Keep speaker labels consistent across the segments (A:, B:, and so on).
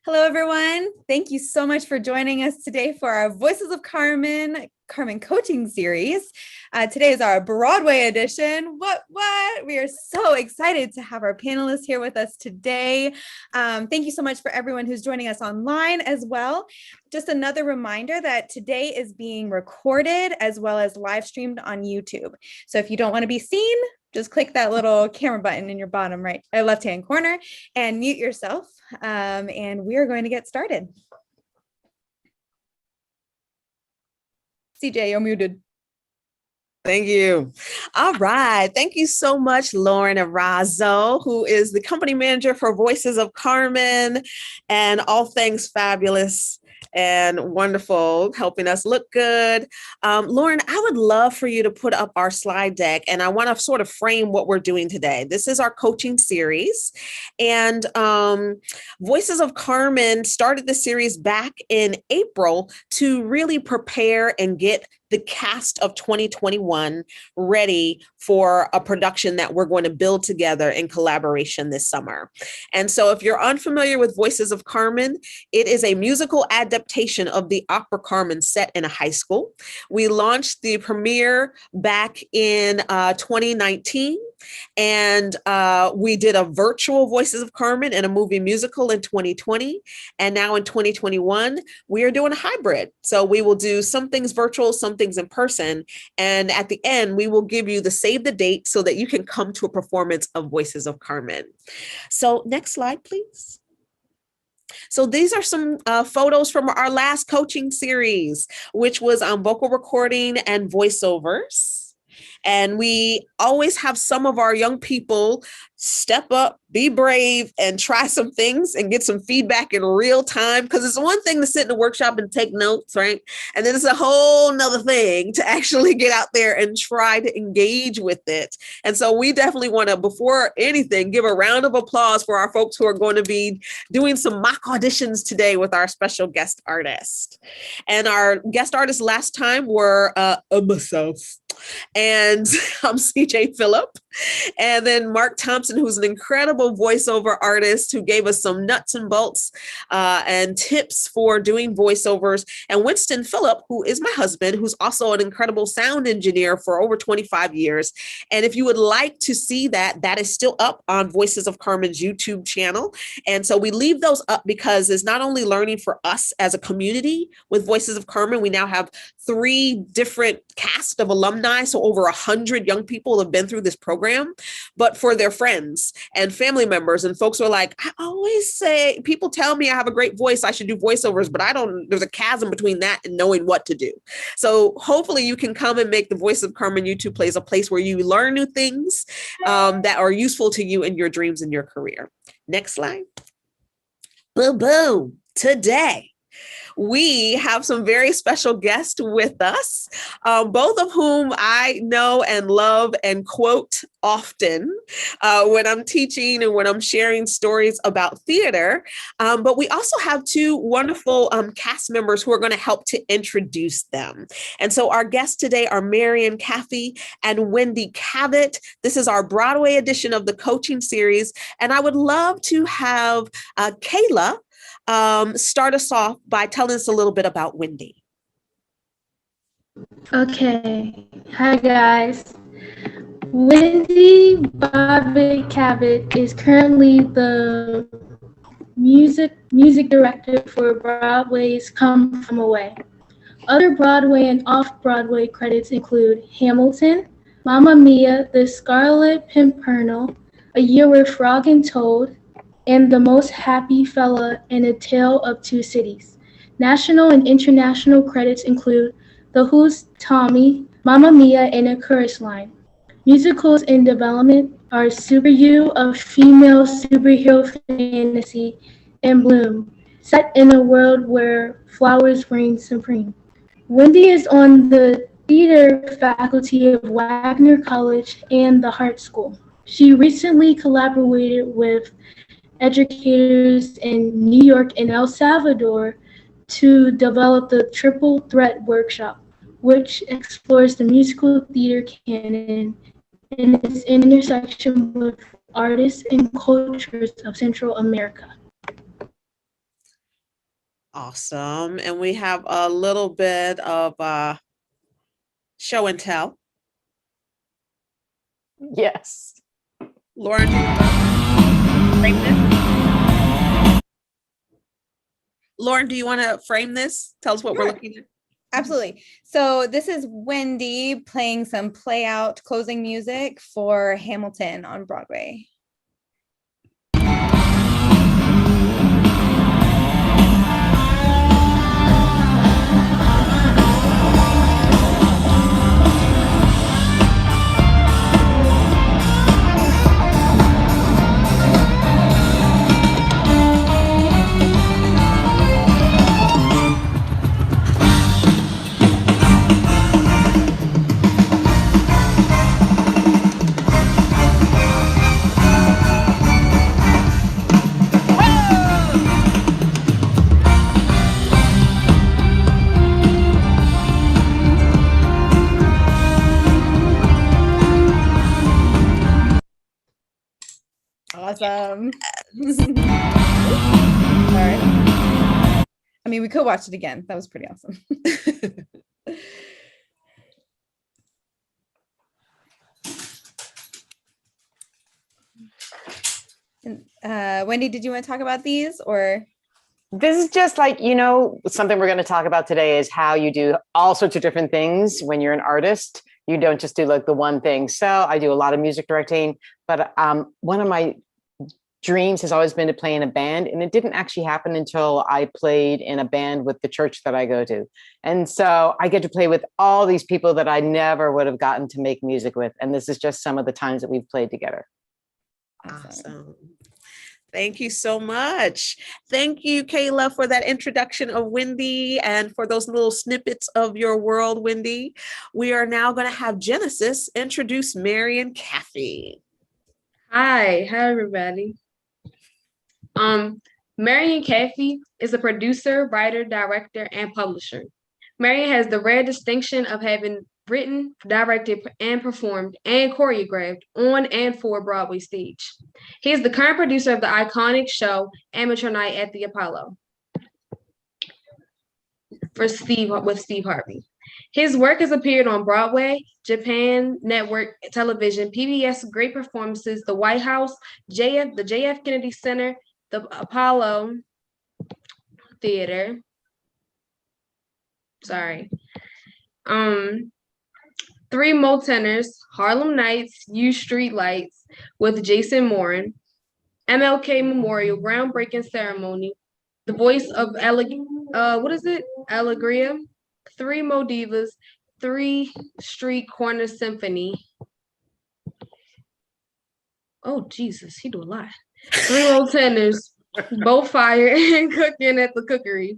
A: Hello, everyone. Thank you so much for joining us today for our Voices of Carmen coaching series. Today is our Broadway edition. What? We are so excited to have our panelists here with us today. Thank you so much for everyone who's joining us online as well. Just another reminder that today is being recorded as well as live streamed on YouTube. So if you don't want to be seen, just click that little camera button in your bottom right or left-hand corner and mute yourself. And we are going to get started. CJ, you're muted.
B: Thank you. All right. Thank you so much, Lauren Arazo, who is the company manager for Voices of Carmen and all things fabulous and wonderful, helping us look good. Lauren, I would love for you to put up our slide deck, and I want to sort of frame what we're doing today. This is our coaching series, and Voices of Carmen started the series back in April to really prepare and get the cast of 2021 ready for a production that we're going to build together in collaboration this summer. And so if you're unfamiliar with Voices of Carmen, it is a musical adaptation of the opera Carmen set in a high school. We launched the premiere back in 2019. And we did a virtual Voices of Carmen and a movie musical in 2020. And now in 2021, we are doing a hybrid. So we will do some things virtual, some things in person. And at the end, we will give you the save the date so that you can come to a performance of Voices of Carmen. So next slide, please. So these are some photos from our last coaching series, which was on vocal recording and voiceovers. And we always have some of our young people step up, be brave, and try some things and get some feedback in real time. Because it's one thing to sit in a workshop and take notes, right? And then it's a whole nother thing to actually get out there and try to engage with it. And so we definitely want to, before anything, give a round of applause for our folks who are going to be doing some mock auditions today with our special guest artist. And our guest artists last time were myself, and I'm CJ Phillip, and then Mark Thompson, who's an incredible voiceover artist who gave us some nuts and bolts and tips for doing voiceovers, and Winston Phillip, who is my husband, who's also an incredible sound engineer for over 25 years. And if you would like to see that, that is still up on Voices of Carmen's YouTube channel. And so we leave those up because it's not only learning for us as a community with Voices of Carmen, we now have 3 different cast of alumni, so over 100 young people have been through this program, but for their friends and family members and folks who are like, I always say, people tell me I have a great voice, I should do voiceovers, but there's a chasm between that and knowing what to do. So hopefully you can come and make the Voice of Carmen YouTube plays a place where you learn new things that are useful to you in your dreams and your career. Next slide. Boom, boom. Today, we have some very special guests with us, both of whom I know and love and quote often when I'm teaching and when I'm sharing stories about theater. But we also have 2 wonderful cast members who are going to help to introduce them. And so our guests today are Marian Caffey and Wendy Cavett. This is our Broadway edition of the coaching series. And I would love to have Kayla start us off by telling us a little bit about Wendy.
C: Okay. Hi, guys. Wendy Bobbitt Cavett is currently the music director for Broadway's Come From Away. Other Broadway and off-Broadway credits include Hamilton, Mamma Mia, The Scarlet Pimpernel, A Year with Frog and Toad, and The Most Happy Fella in A Tale of Two Cities. National and international credits include The Who's Tommy, Mamma Mia, and A Chorus Line. Musicals in development are Super You, a female superhero fantasy, and Bloom, set in a world where flowers reign supreme. Wendy is on the theater faculty of Wagner College and the Hart School. She recently collaborated with educators in New York and El Salvador to develop the Triple Threat Workshop, which explores the musical theater canon and its intersection with artists and cultures of Central America.
B: Awesome. And we have a little bit of show and tell.
D: Yes.
B: Lauren, do you want to frame this? Lauren, do you want to frame this? Tell us what we're looking at.
A: Absolutely. So this is Wendy playing some play out closing music for Hamilton on Broadway. Awesome. Sorry. I mean, we could watch it again. That was pretty awesome. And, Wendy, did you want to talk about these or?
D: This is just like, something we're going to talk about today is how you do all sorts of different things when you're an artist. You don't just do like the one thing. So I do a lot of music directing, but one of my dreams has always been to play in a band. And it didn't actually happen until I played in a band with the church that I go to. And so I get to play with all these people that I never would have gotten to make music with. And this is just some of the times that we've played together.
B: Awesome. Thank you so much. Thank you, Kayla, for that introduction of Wendy and for those little snippets of your world, Wendy. We are now going to have Genesis introduce Mary and Kathy.
E: Hi everybody. Marion Caffey is a producer, writer, director, and publisher. Marion has the rare distinction of having written, directed, and performed and choreographed on and for Broadway stage. He is the current producer of the iconic show Amateur Night at the Apollo with Steve Harvey. His work has appeared on Broadway, Japan Network Television, PBS Great Performances, the White House, the JF Kennedy Center, the Apollo Theater. Three Mo Tenors, Harlem Nights, U Street Lights with Jason Morin, MLK Memorial Groundbreaking Ceremony, The Voice of Allegria, Three Mo Divas, Three Street Corner Symphony. Oh Jesus, he do a lot. Three Mo Tenors, both fire and cooking at the cookery.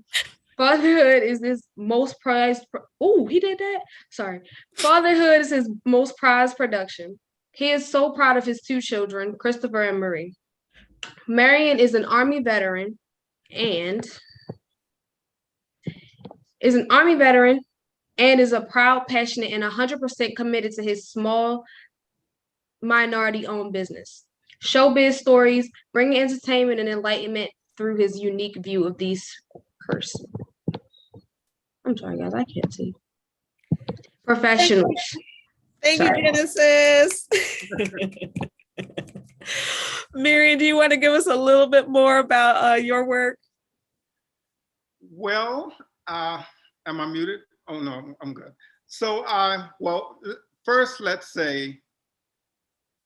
E: Fatherhood is his most prized. He did that. Sorry. Fatherhood is his most prized production. He is so proud of his two children, Christopher and Marie. Marion is an Army veteran and is a proud, passionate, and 100% committed to his small minority-owned business. Showbiz stories, bringing entertainment and enlightenment through his unique view of these persons. I'm sorry, guys, I can't see. Professionals.
B: Thank you, Genesis. Marion, do you want to give us a little bit more about your work?
F: Well, am I muted? Oh, no, I'm good. So, first, let's say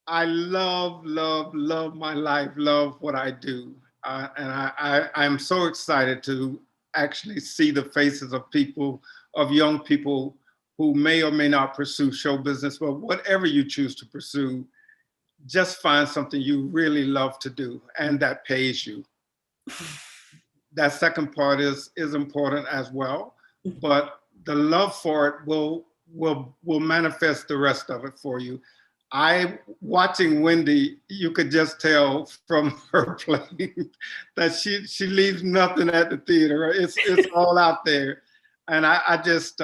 F: I love my life, love what I do. And I'm so excited to actually see the faces of young people who may or may not pursue show business, but whatever you choose to pursue, just find something you really love to do and that pays you. That second part is important as well, but the love for it will manifest the rest of it for you. Watching Wendy, you could just tell from her playing that she leaves nothing at the theater. Right? It's all out there, and I just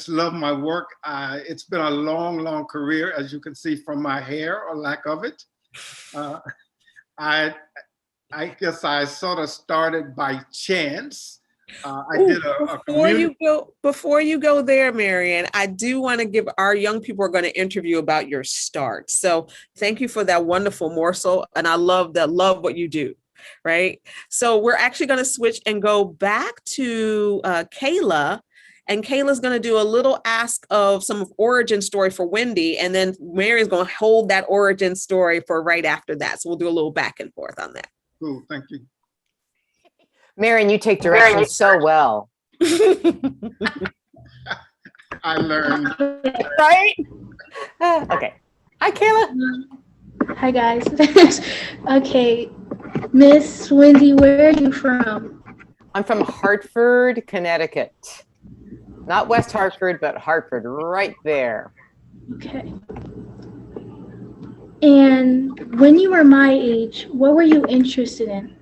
F: love my work. It's been a long career, as you can see from my hair or lack of it. I guess I sort of started by chance. I
B: Ooh,
F: did a
B: before
F: community.
B: before you go there, Marion, I do want to give our young people are going to interview about your start. So thank you for that wonderful morsel. And I love what you do. Right. So we're actually going to switch and go back to Kayla. And Kayla's going to do a little ask of some origin story for Wendy. And then Marion's going to hold that origin story for right after that. So we'll do a little back and forth on that.
F: Cool, thank you.
D: Marion, you take directions so well.
F: I learned.
D: Right? Okay. Hi, Kayla.
C: Hi guys. Okay, Miss Wendy, where are you from?
D: I'm from Hartford, Connecticut. Not West Hartford, but Hartford, right there.
C: Okay. And when you were my age, what were you interested in?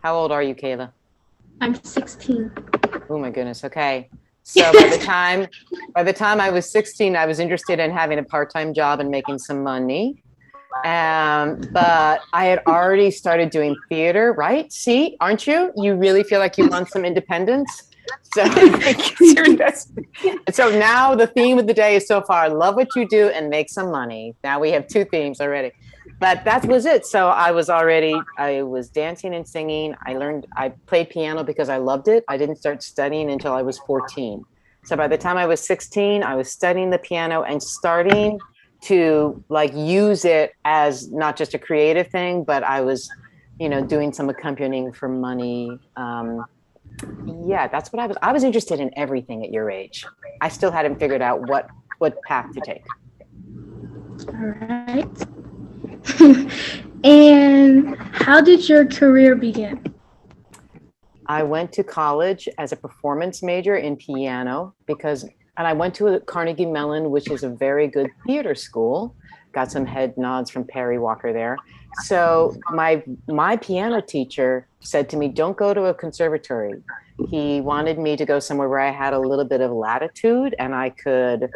D: How old are you, Kayla?
C: I'm 16.
D: Oh my goodness. Okay. So by the time I was 16, I was interested in having a part-time job and making some money. But I had already started doing theater, right? See, aren't you? You really feel like you want some independence. So, so now the theme of the day is so far, love what you do and make some money. Now we have two themes already, but that was it. So I was dancing and singing. I played piano because I loved it. I didn't start studying until I was 14. So by the time I was 16, I was studying the piano and starting to like use it as not just a creative thing, but I was, doing some accompanying for money. Yeah, that's what I was interested in everything at your age. I still hadn't figured out what path to take.
C: All right. And how did your career begin?
D: I went to college as a performance major in piano and I went to Carnegie Mellon, which is a very good theater school. Got some head nods from Perry Walker there. So my piano teacher said to me, don't go to a conservatory. He wanted me to go somewhere where I had a little bit of latitude and I could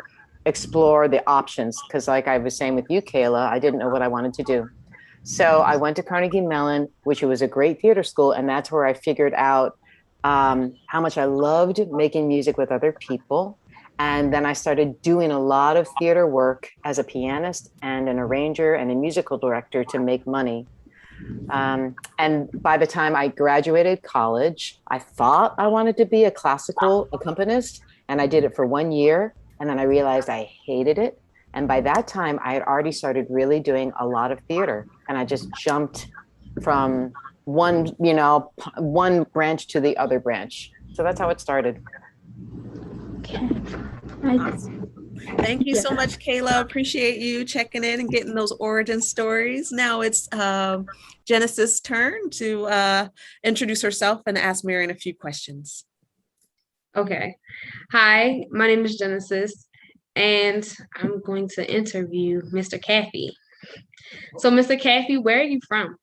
D: explore the options. Because like I was saying with you, Kayla, I didn't know what I wanted to do. So I went to Carnegie Mellon, which was a great theater school. And that's where I figured out how much I loved making music with other people. And then I started doing a lot of theater work as a pianist and an arranger and a musical director to make money. And by the time I graduated college, I thought I wanted to be a classical accompanist, and I did it for 1 year. And then I realized I hated it. And by that time, I had already started really doing a lot of theater, and I just jumped from one branch to the other branch. So that's how it started.
C: Okay.
B: Awesome. Thank you so much, Kayla. Appreciate you checking in and getting those origin stories. Now it's Genesis' turn to introduce herself and ask Marion a few questions.
E: Okay. Hi, my name is Genesis, and I'm going to interview Mr. Caffey. So, Mr. Caffey, where are you from?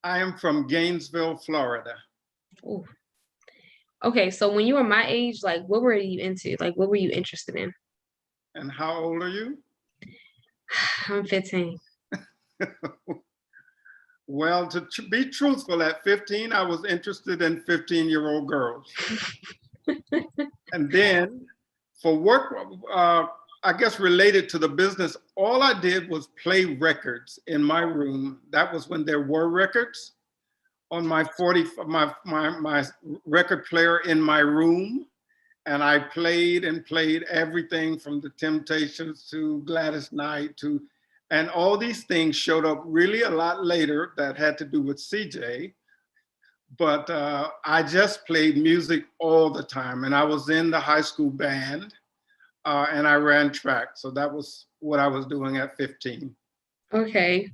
F: I am from Gainesville, Florida.
E: Ooh. Okay, so when you were my age, like, what were you into? Like, what were you interested in?
F: And how old are you?
E: I'm 15.
F: Well, to be truthful, at 15, I was interested in 15-year-old girls. And then for work, I guess related to the business, all I did was play records in my room. That was when there were records on my record player in my room. And I played everything from the Temptations to Gladys Knight and all these things showed up really a lot later that had to do with CJ. But I just played music all the time. And I was in the high school band and I ran track. So that was what I was doing at 15.
E: Okay.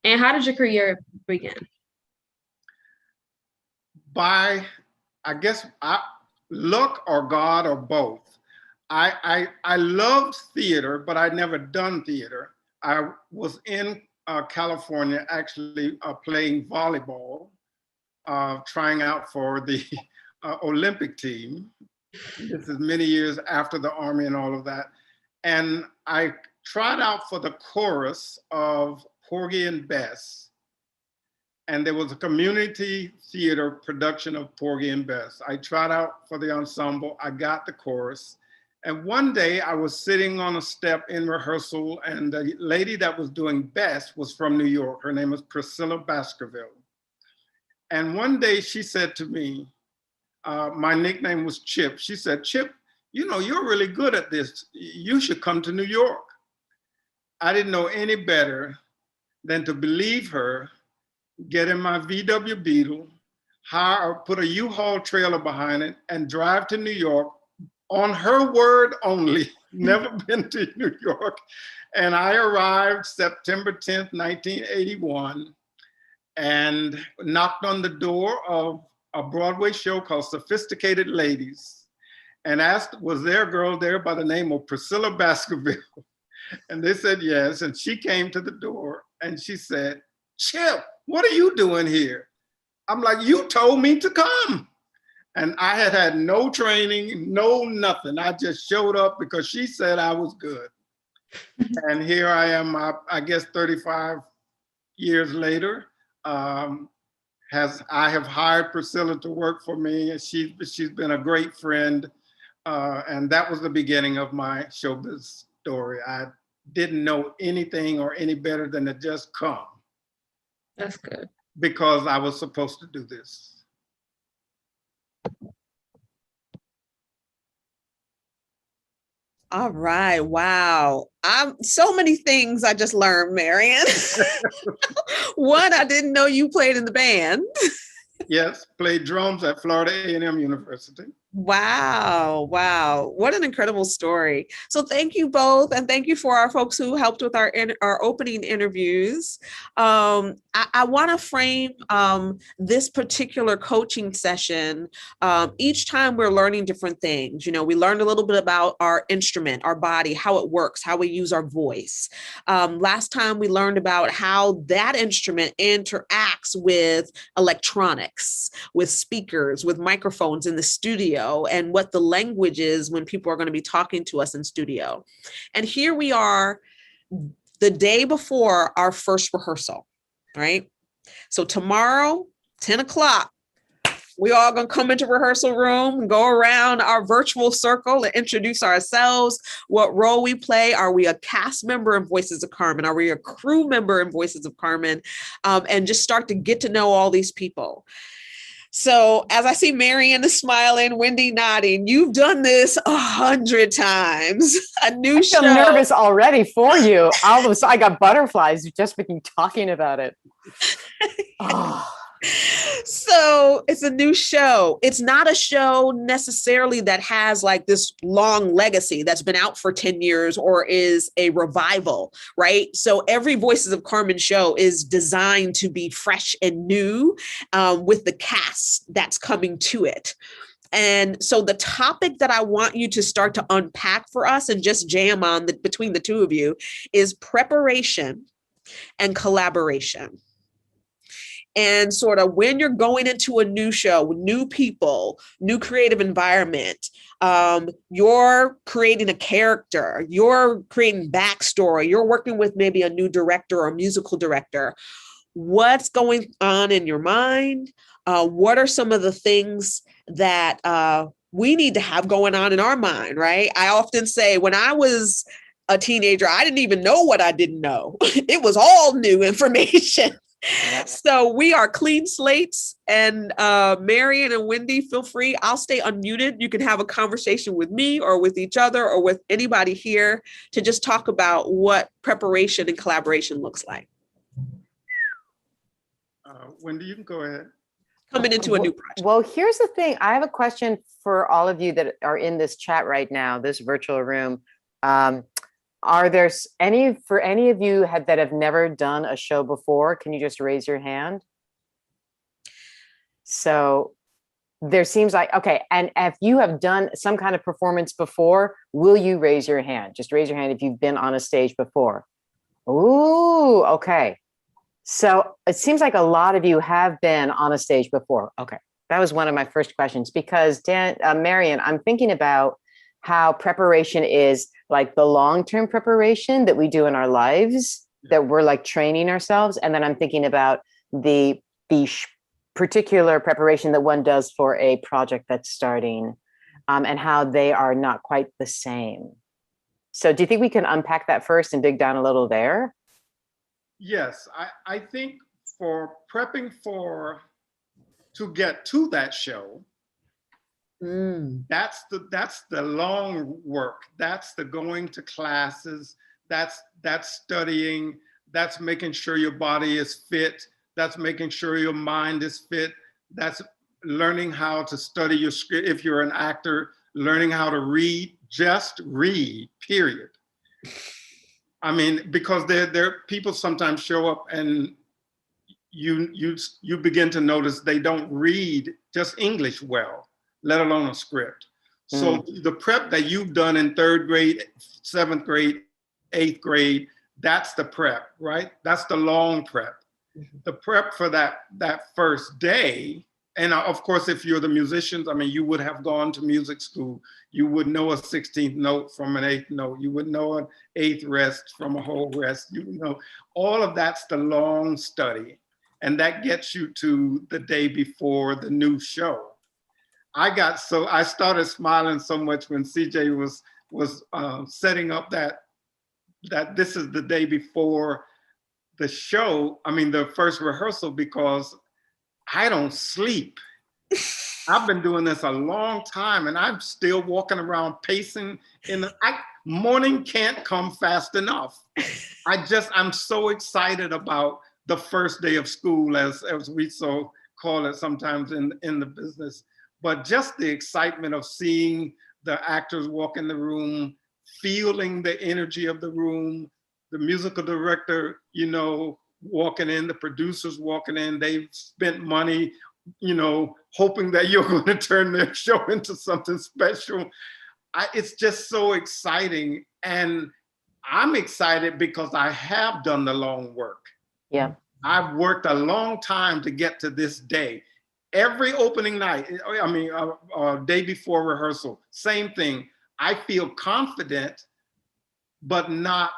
E: And how did your career begin?
F: By, I guess, luck or God or both. I loved theater, but I'd never done theater. I was in California actually playing volleyball, trying out for the Olympic team. This is many years after the Army and all of that. And I tried out for the chorus of Porgy and Bess. and there was a community theater production of Porgy and Bess. I tried out for the ensemble, I got the chorus. And one day I was sitting on a step in rehearsal, and the lady that was doing Bess was from New York. Her name was Priscilla Baskerville. And one day she said to me, my nickname was Chip. She said, Chip, you know, you're really good at this. You should come to New York. I didn't know any better than to believe her, get in my VW Beetle, put a U-Haul trailer behind it, and drive to New York on her word only. Never been to New York. And I arrived September 10th, 1981, and knocked on the door of a Broadway show called Sophisticated Ladies, and asked, was there a girl there by the name of Priscilla Baskerville? And they said yes. And she came to the door and she said, Chip, what are you doing here? I'm like, you told me to come. And I had no training, no nothing. I just showed up because she said I was good. And here I am, I guess 35 years later. I have hired Priscilla to work for me, and she's been a great friend. And that was the beginning of my showbiz story. I didn't know anything or any better than to just come.
E: That's good.
F: Because I was supposed to do this.
B: All right. Wow. So many things I just learned, Marion. One, I didn't know you played in the band.
F: Yes, played drums at Florida A&M University.
B: Wow. Wow. What an incredible story. So thank you both. And thank you for our folks who helped with our opening interviews. I want to frame this particular coaching session. Each time we're learning different things. You know, we learned a little bit about our instrument, our body, how it works, how we use our voice. Last time we learned about how that instrument interacts with electronics, with speakers, with microphones in the studio, and what the language is when people are going to be talking to us in studio. And here we are the day before our first rehearsal, right? So tomorrow, 10 o'clock, we all going to come into rehearsal room, go around our virtual circle and introduce ourselves, what role we play. Are we a cast member in Voices of Carmen? Are we a crew member in Voices of Carmen? And just start to get to know all these people. So as I see Marion is smiling, Wendy nodding, you've done this 100 times. A new show.
D: I'm nervous already for you. I got butterflies just with you talking about it. Oh.
B: So it's a new show. It's not a show necessarily that has like this long legacy that's been out for 10 years or is a revival, right? So every Voices of Carmen show is designed to be fresh and new with the cast that's coming to it. And so the topic that I want you to start to unpack for us and just jam on between the two of you is preparation and collaboration. And sort of when you're going into a new show with new people, new creative environment, you're creating a character, you're creating backstory, you're working with maybe a new director or musical director. What's going on in your mind? What are some of the things that we need to have going on in our mind, right? I often say when I was a teenager, I didn't even know what I didn't know. It was all new information. So we are clean slates, and Marion and Wendy, feel free. I'll stay unmuted. You can have a conversation with me or with each other or with anybody here to just talk about what preparation and collaboration looks like.
F: Wendy, you can go ahead.
B: Coming into a new project.
D: Well, here's the thing. I have a question for all of you that are in this chat right now, this virtual room. Are there any of you that have never done a show before? Can you just raise your hand? So there seems like, okay. And if you have done some kind of performance before, will you raise your hand? Just raise your hand if you've been on a stage before. Ooh, okay. So it seems like a lot of you have been on a stage before. Okay. That was one of my first questions because Marion, I'm thinking about how preparation is like the long-term preparation that we do in our lives, that we're like training ourselves. And then I'm thinking about the particular preparation that one does for a project that's starting, and how they are not quite the same. So do you think we can unpack that first and dig down a little there?
F: Yes, I think for prepping to get to that show, that's the long work. That's the going to classes. That's studying. That's making sure your body is fit. That's making sure your mind is fit. That's learning how to study your script. If you're an actor, learning how to read, just read, period. I mean, because there people sometimes show up and you begin to notice they don't read just English well, let alone a script. So the prep that you've done in 3rd grade, 7th grade, 8th grade, that's the prep, right? That's the long prep. The prep for that first day, and of course, if you're the musicians, I mean, you would have gone to music school. You would know a 16th note from an 8th note. You would know an 8th rest from a whole rest. You know, all of that's the long study. And that gets you to the day before the new show. I started smiling so much when CJ was setting up that this is the day before the show, I mean, the first rehearsal, because I don't sleep. I've been doing this a long time and I'm still walking around pacing morning can't come fast enough. I'm so excited about the first day of school, as we so call it sometimes in the business. But just the excitement of seeing the actors walk in the room, feeling the energy of the room, the musical director, you know, walking in, the producers walking in, they've spent money, you know, hoping that you're going to turn their show into something special. It's just so exciting. And I'm excited because I have done the long work.
D: Yeah.
F: I've worked a long time to get to this day. Every opening night, I mean, day before rehearsal, same thing. I feel confident, but not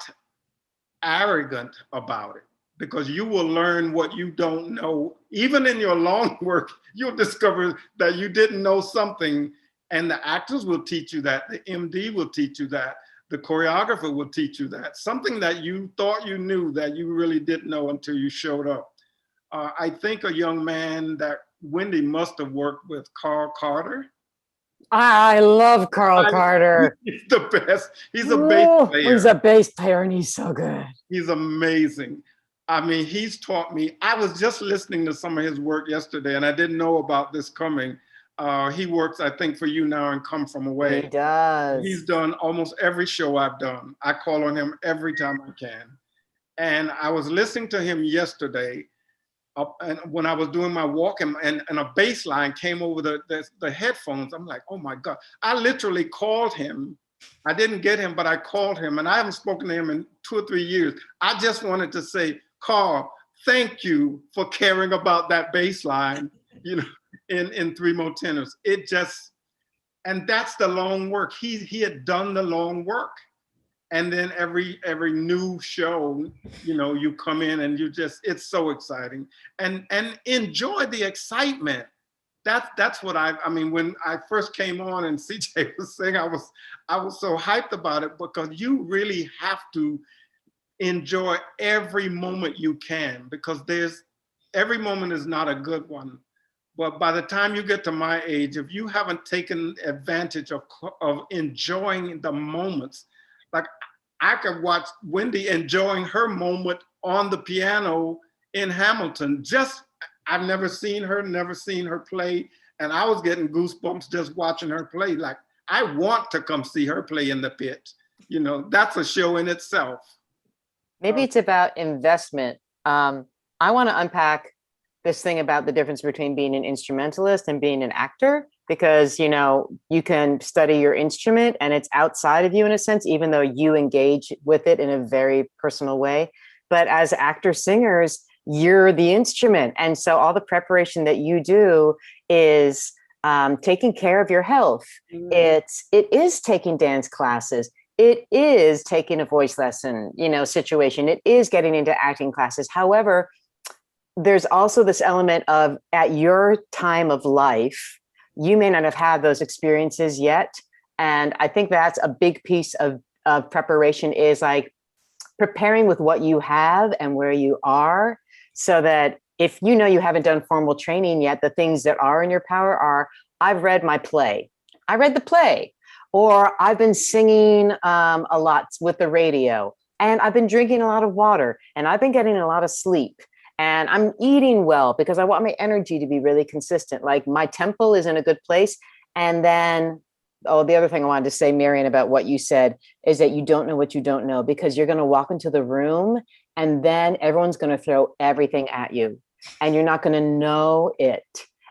F: arrogant about it, because you will learn what you don't know. Even in your long work, you'll discover that you didn't know something, and the actors will teach you that, the MD will teach you that, the choreographer will teach you that, something that you thought you knew that you really didn't know until you showed up. I think a young man that Wendy must have worked with, Carl Carter.
D: I love Carl Carter.
F: He's the best. He's a bass player.
D: He's a bass player and he's so good.
F: He's amazing. I mean, he's taught me. I was just listening to some of his work yesterday and I didn't know about this coming. He works, I think, for You Now and Come From Away.
D: He does.
F: He's done almost every show I've done. I call on him every time I can. And I was listening to him yesterday, and when I was doing my walk, and a bass line came over the headphones. I'm like, oh my God. I literally called him. I didn't get him, but I called him, and I haven't spoken to him in 2 or 3 years. I just wanted to say, Carl, thank you for caring about that bass line, you know, in Three More Tenors. It just, and that's the long work. He had done the long work. And then every new show, you know, you come in and it's so exciting. And enjoy the excitement. That's what I mean, when I first came on and CJ was saying, I was so hyped about it, because you really have to enjoy every moment you can, because every moment is not a good one. But by the time you get to my age, if you haven't taken advantage of enjoying the moments, like I could watch Wendy enjoying her moment on the piano in Hamilton. I've never seen her play. And I was getting goosebumps just watching her play. Like, I want to come see her play in the pit. You know, that's a show in itself.
D: Maybe it's about investment. I want to unpack this thing about the difference between being an instrumentalist and being an actor, because, you know, you can study your instrument and it's outside of you in a sense, even though you engage with it in a very personal way. But as actors, singers, you're the instrument. And so all the preparation that you do is taking care of your health. It is taking dance classes. It is taking a voice lesson, you know, situation. It is getting into acting classes. However, there's also this element of at your time of life, you may not have had those experiences yet. And I think that's a big piece of preparation is like preparing with what you have and where you are, so that if you know you haven't done formal training yet, the things that are in your power are, I've read my play. I read the play, or I've been singing a lot with the radio, and I've been drinking a lot of water, and I've been getting a lot of sleep, and I'm eating well because I want my energy to be really consistent. Like my temple is in a good place. And then, oh, the other thing I wanted to say, Marian, about what you said is that you don't know what you don't know, because you're going to walk into the room and then everyone's going to throw everything at you and you're not going to know it.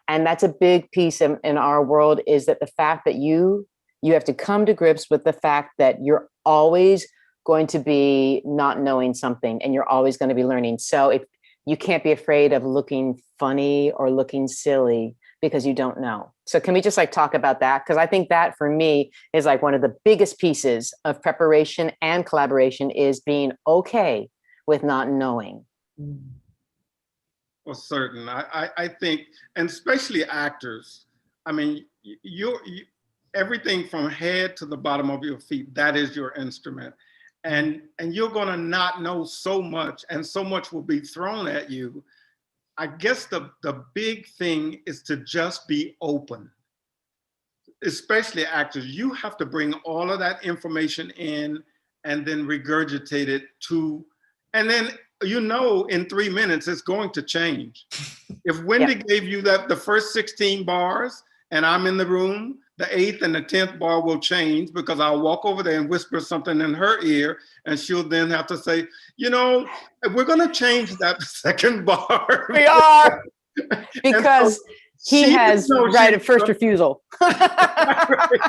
D: And that's a big piece in our world, is that the fact that you have to come to grips with the fact that you're always going to be not knowing something and you're always going to be learning. So if you can't be afraid of looking funny or looking silly because you don't know. So can we just like talk about that? Because I think that for me is like one of the biggest pieces of preparation and collaboration, is being okay with not knowing.
F: Well, certain. I think, and especially actors, I mean, you everything from head to the bottom of your feet, that is your instrument. And you're gonna not know so much, and so much will be thrown at you. I guess the big thing is to just be open, especially actors. You have to bring all of that information in and then regurgitate it to, and then in 3 minutes it's going to change. If Wendy gave you the first 16 bars and I'm in the room, the 8th and the 10th bar will change, because I'll walk over there and whisper something in her ear, and she'll then have to say, we're going to change that second bar.
D: We are, because he has right of first refusal.
F: Right.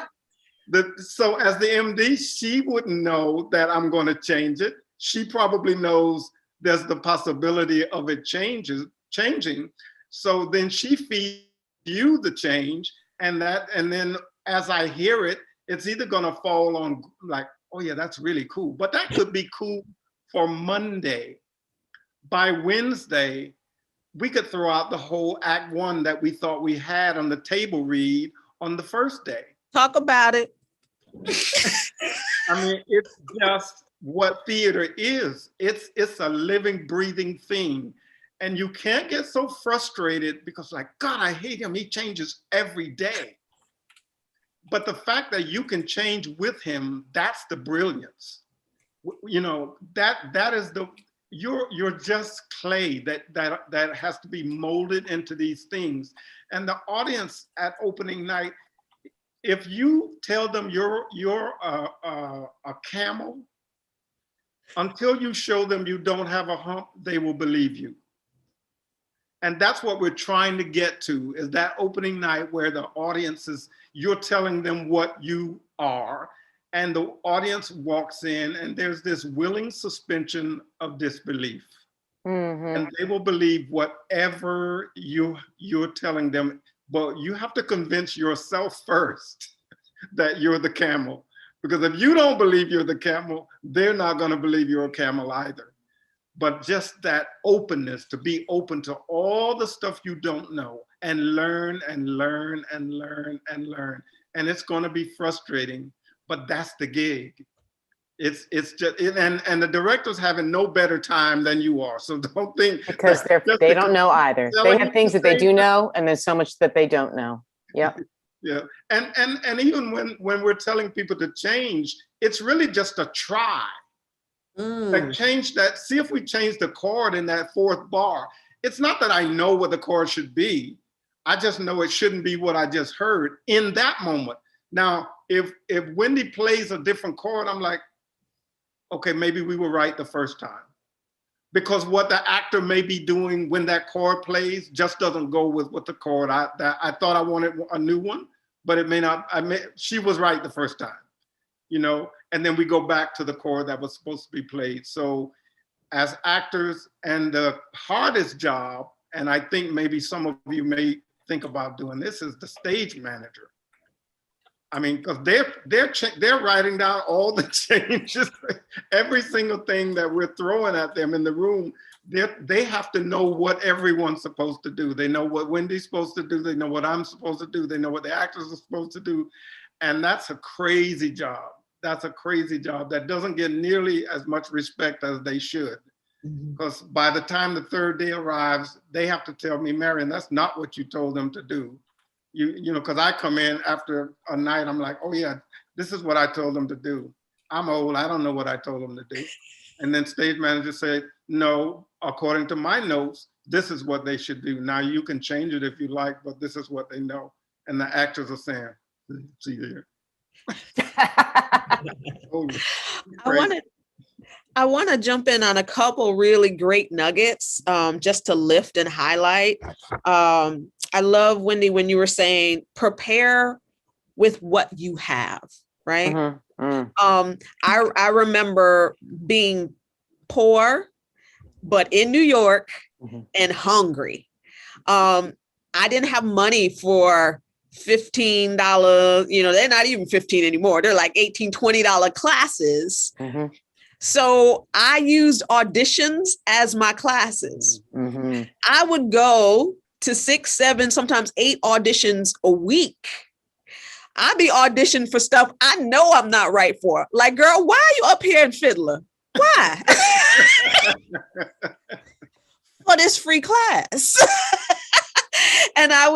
F: So as the MD, she wouldn't know that I'm going to change it. She probably knows there's the possibility of it changing. So then she feeds you the change. And then as I hear it, it's either gonna fall on like, oh yeah, that's really cool. But that could be cool for Monday. By Wednesday, we could throw out the whole act 1 that we thought we had on the table read on the first day.
B: Talk about it.
F: I mean, it's just what theater is. It's a living, breathing thing. And you can't get so frustrated because like, God, I hate him. He changes every day. But the fact that you can change with him, that's the brilliance. That is you're just clay that has to be molded into these things. And the audience at opening night, if you tell them you're a camel, until you show them you don't have a hump, they will believe you. And that's what we're trying to get to, is that opening night where the audience you're telling them what you are, and the audience walks in and there's this willing suspension of disbelief. Mm-hmm. And they will believe whatever you're telling them, but you have to convince yourself first that you're the camel. Because if you don't believe you're the camel, they're not gonna believe you're a camel either. But just that openness, to be open to all the stuff you don't know, and learn and learn and learn and learn. And it's going to be frustrating, but that's the gig. It's just, and the director's having no better time than you are. So don't think,
D: because they don't know either. They have things that they do know, and there's so much that they don't know. Yeah.
F: Yeah. And even when we're telling people to change, it's really just a try. Like change that, see if we change the chord in that 4th bar. It's not that I know what the chord should be. I just know it shouldn't be what I just heard in that moment. Now, if Wendy plays a different chord, I'm like, okay, maybe we were right the first time. Because what the actor may be doing when that chord plays just doesn't go with what the chord I thought I wanted a new one, but it may not. She was right the first time. And then we go back to the chord that was supposed to be played. So as actors, and the hardest job, and I think maybe some of you may think about doing this, is the stage manager. I mean, because they're writing down all the changes, every single thing that we're throwing at them in the room. they have to know what everyone's supposed to do. They know what Wendy's supposed to do. They know what I'm supposed to do. They know what the actors are supposed to do. And that's a crazy job. That's a crazy job that doesn't get nearly as much respect as they should. Because by the time the third day arrives, they have to tell me, Marion, that's not what you told them to do. You know, because I come in after a night, I'm like, oh yeah, this is what I told them to do. I'm old, I don't know what I told them to do. And then stage manager said, no, according to my notes, this is what they should do. Now you can change it if you like, but this is what they know. And the actors are saying, see there. Oh,
B: I want to jump in on a couple really great nuggets just to lift and highlight. I love, Wendy, when you were saying prepare with what you have, right? I remember being poor, but in New York and hungry. I didn't have money for $15, you know, they're not even 15 anymore. They're like $18, $20 classes. So I used auditions as my classes. I would go to 6, 7, sometimes 8 auditions a week. I'd be auditioned for stuff I know I'm not right for. Like, girl, why are you up here in Fiddler? Why? For this free class. And I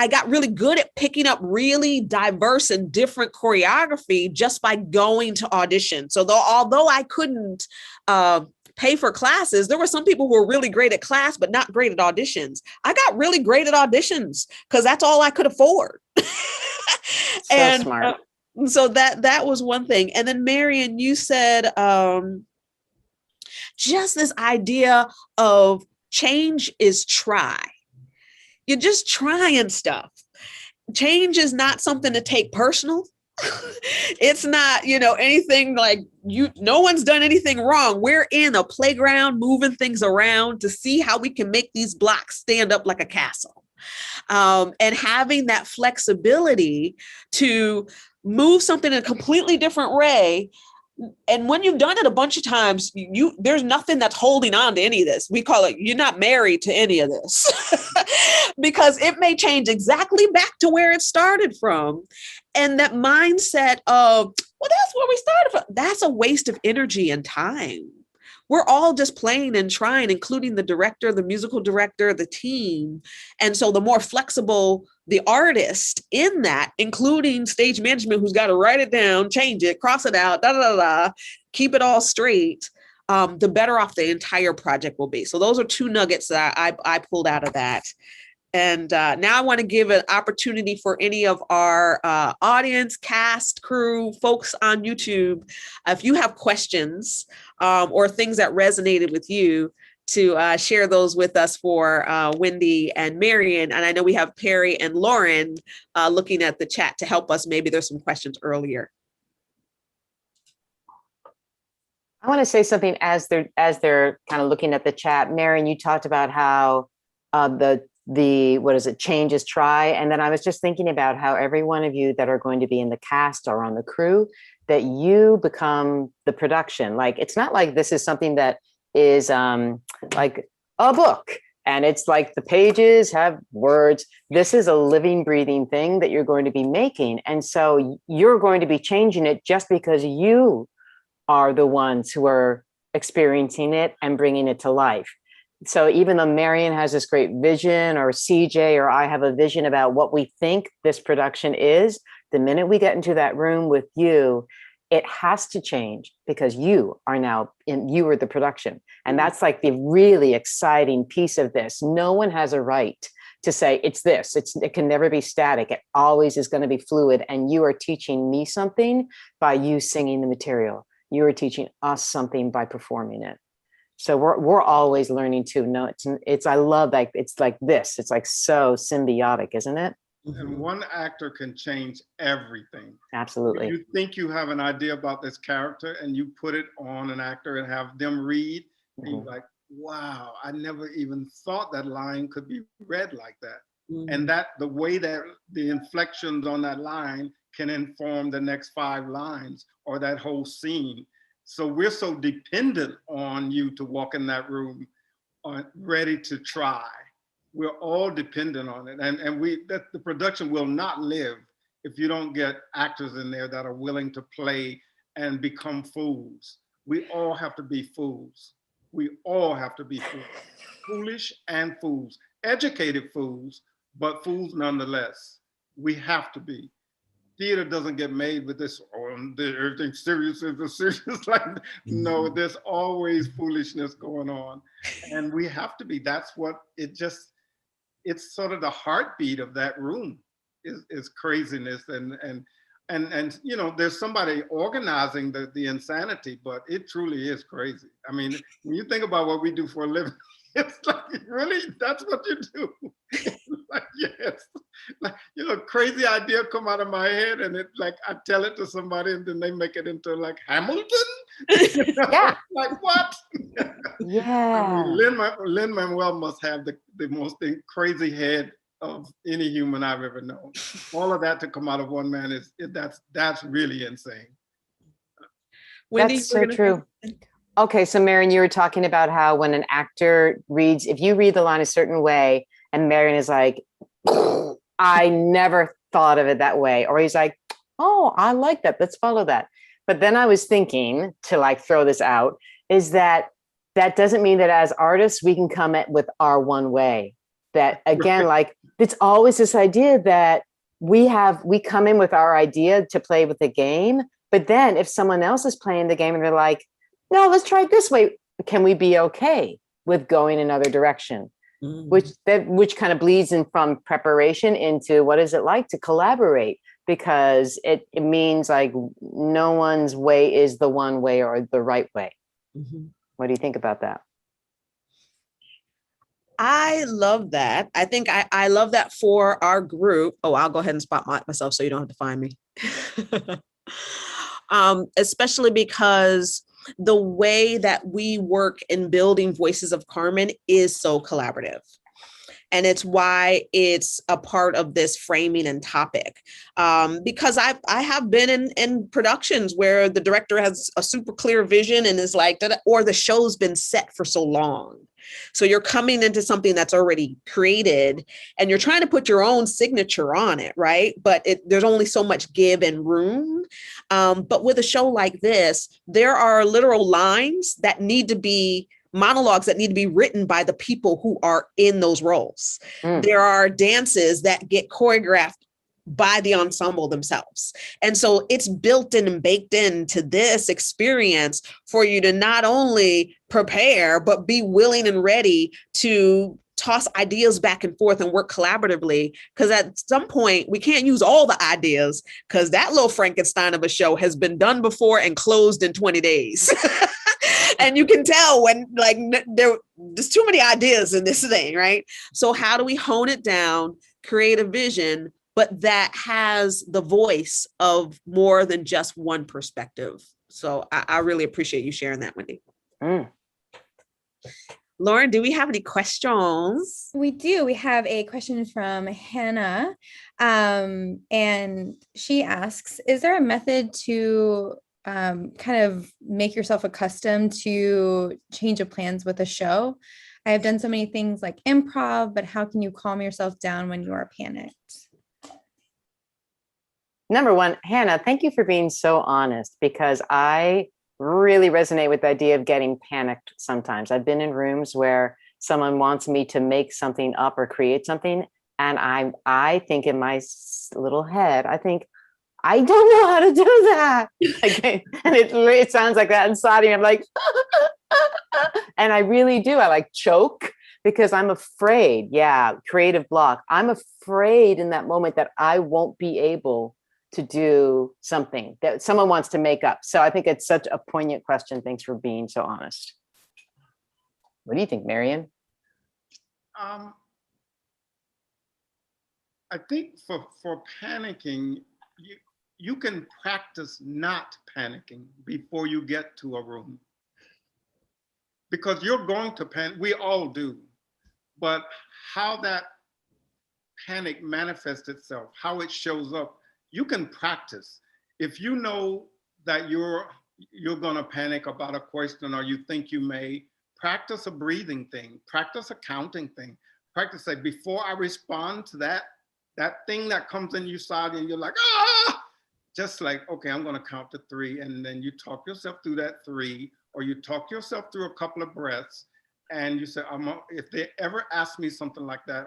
B: got really good at picking up really diverse and different choreography just by going to audition. So although I couldn't pay for classes, there were some people who were really great at class, but not great at auditions. I got really great at auditions because that's all I could afford.
D: So smart.
B: So that was one thing. And then Marion, you said just this idea of change is try. You're just trying stuff. Change is not something to take personal. It's not, anything like no one's done anything wrong. We're in a playground moving things around to see how we can make these blocks stand up like a castle. And having that flexibility to move something in a completely different way. And when you've done it a bunch of times, there's nothing that's holding on to any of this. We call it, you're not married to any of this because it may change exactly back to where it started from. And that mindset of, well, that's where we started from. That's a waste of energy and time. We're all just playing and trying, including the director, the musical director, the team. And so the more flexible the artist in that, including stage management, who's got to write it down, change it, cross it out, keep it all straight, the better off the entire project will be. So those are 2 nuggets that I pulled out of that. And now I want to give an opportunity for any of our audience, cast, crew, folks on YouTube, if you have questions or things that resonated with you, to share those with us for Wendy and Marion. And I know we have Perry and Lauren looking at the chat to help us. Maybe there's some questions earlier.
D: I want to say something as they're kind of looking at the chat. Marion, you talked about how change is try. And then I was just thinking about how every one of you that are going to be in the cast or on the crew, that you become the production. Like, it's not like this is something that is like a book and it's like the pages have words. This is a living, breathing thing that you're going to be making. And so you're going to be changing it just because you are the ones who are experiencing it and bringing it to life. So even though Marion has this great vision, or CJ or I have a vision about what we think this production is, the minute we get into that room with you, it has to change because you are the production. And that's like the really exciting piece of this. No one has a right to say it's this. It can never be static. It always is going to be fluid. And you are teaching me something by you singing the material. You are teaching us something by performing it. So we're always learning too. No, I love that. It's like this. It's like so symbiotic, isn't it?
F: And one actor can change everything.
D: Absolutely.
F: You think you have an idea about this character and you put it on an actor and have them read, and you're like, wow, I never even thought that line could be read like that. And that the way that the inflections on that line can inform the next 5 lines or that whole scene. So we're so dependent on you to walk in that room ready to try. We're all dependent on it. And the production will not live if you don't get actors in there that are willing to play and become fools. We all have to be fools. We all have to be fools. Foolish and fools. Educated fools, but fools nonetheless. We have to be. Theater doesn't get made with this, everything serious is a serious, like, no, there's always foolishness going on. And we have to be. That's what it's sort of the heartbeat of that room is craziness. And you know, there's somebody organizing the insanity, but it truly is crazy. I mean, when you think about what we do for a living, it's like, really, that's what you do? Like, yes, like, you know, crazy idea come out of my head, and it like I tell it to somebody, and then they make it into like Hamilton. You know?
D: Yeah.
F: Like what?
D: Yeah.
F: I mean, Lin-Manuel must have the most crazy head of any human I've ever known. All of that to come out of one man that's really insane.
B: Wendy,
D: That's so true. Okay, so Marion, you were talking about how when an actor reads, if you read the line a certain way, and Marion is like, I never thought of it that way, or he's like, oh, I like that, let's follow that. But then I was thinking, to like throw this out, is that doesn't mean that as artists we can come at with our one way. That again, like, it's always this idea that we come in with our idea to play with the game, but then if someone else is playing the game and they're like, no, let's try it this way, can we be okay with going another direction? Which kind of bleeds in from preparation into what is it like to collaborate, because it means like no one's way is the one way or the right way. What do you think about that?
B: I love that. I think I love that for our group. Oh, I'll go ahead and spot myself so you don't have to find me. Especially because the way that we work in building Voices of Carmen is so collaborative. And it's why it's a part of this framing and topic. Because I have been in productions where the director has a super clear vision and is like, or the show's been set for so long. So you're coming into something that's already created and you're trying to put your own signature on it, right? But there's only so much give and room. But with a show like this, there are literal lines that need to be monologues that need to be written by the people who are in those roles. There are dances that get choreographed by the ensemble themselves. And so it's built in and baked into this experience for you to not only prepare, but be willing and ready to toss ideas back and forth and work collaboratively. Because at some point we can't use all the ideas because that little Frankenstein of a show has been done before and closed in 20 days. And you can tell when like there's too many ideas in this thing, right? So how do we hone it down, create a vision, but that has the voice of more than just one perspective? So I really appreciate you sharing that, Wendy. Lauren, do we have any questions?
A: We do. We have a question from Hannah. And she asks, is there a method to kind of make yourself accustomed to change of plans with a show? I have done so many things like improv, but how can you calm yourself down when you are panicked?
D: Number one, Hannah, thank you for being so honest, because I really resonate with the idea of getting panicked sometimes. I've been in rooms where someone wants me to make something up or create something, and I think in my little head, I think, I don't know how to do that. Okay. And it sounds like that inside of me. I'm like, and I really do. I like choke because I'm afraid. Yeah. Creative block. I'm afraid in that moment that I won't be able to do something that someone wants to make up. So I think it's such a poignant question. Thanks for being so honest. What do you think, Marion?
F: I think for panicking, you can practice not panicking before you get to a room. Because you're going to panic, we all do. But how that panic manifests itself, how it shows up, you can practice. If you know that you're you're going to panic about a question or you think you may, practice a breathing thing, practice a counting thing, practice say, before I respond to that thing that comes in your side and you're like, ah, just like, okay, I'm going to count to 3. And then you talk yourself through that 3, or you talk yourself through a couple of breaths. And you say, if they ever ask me something like that,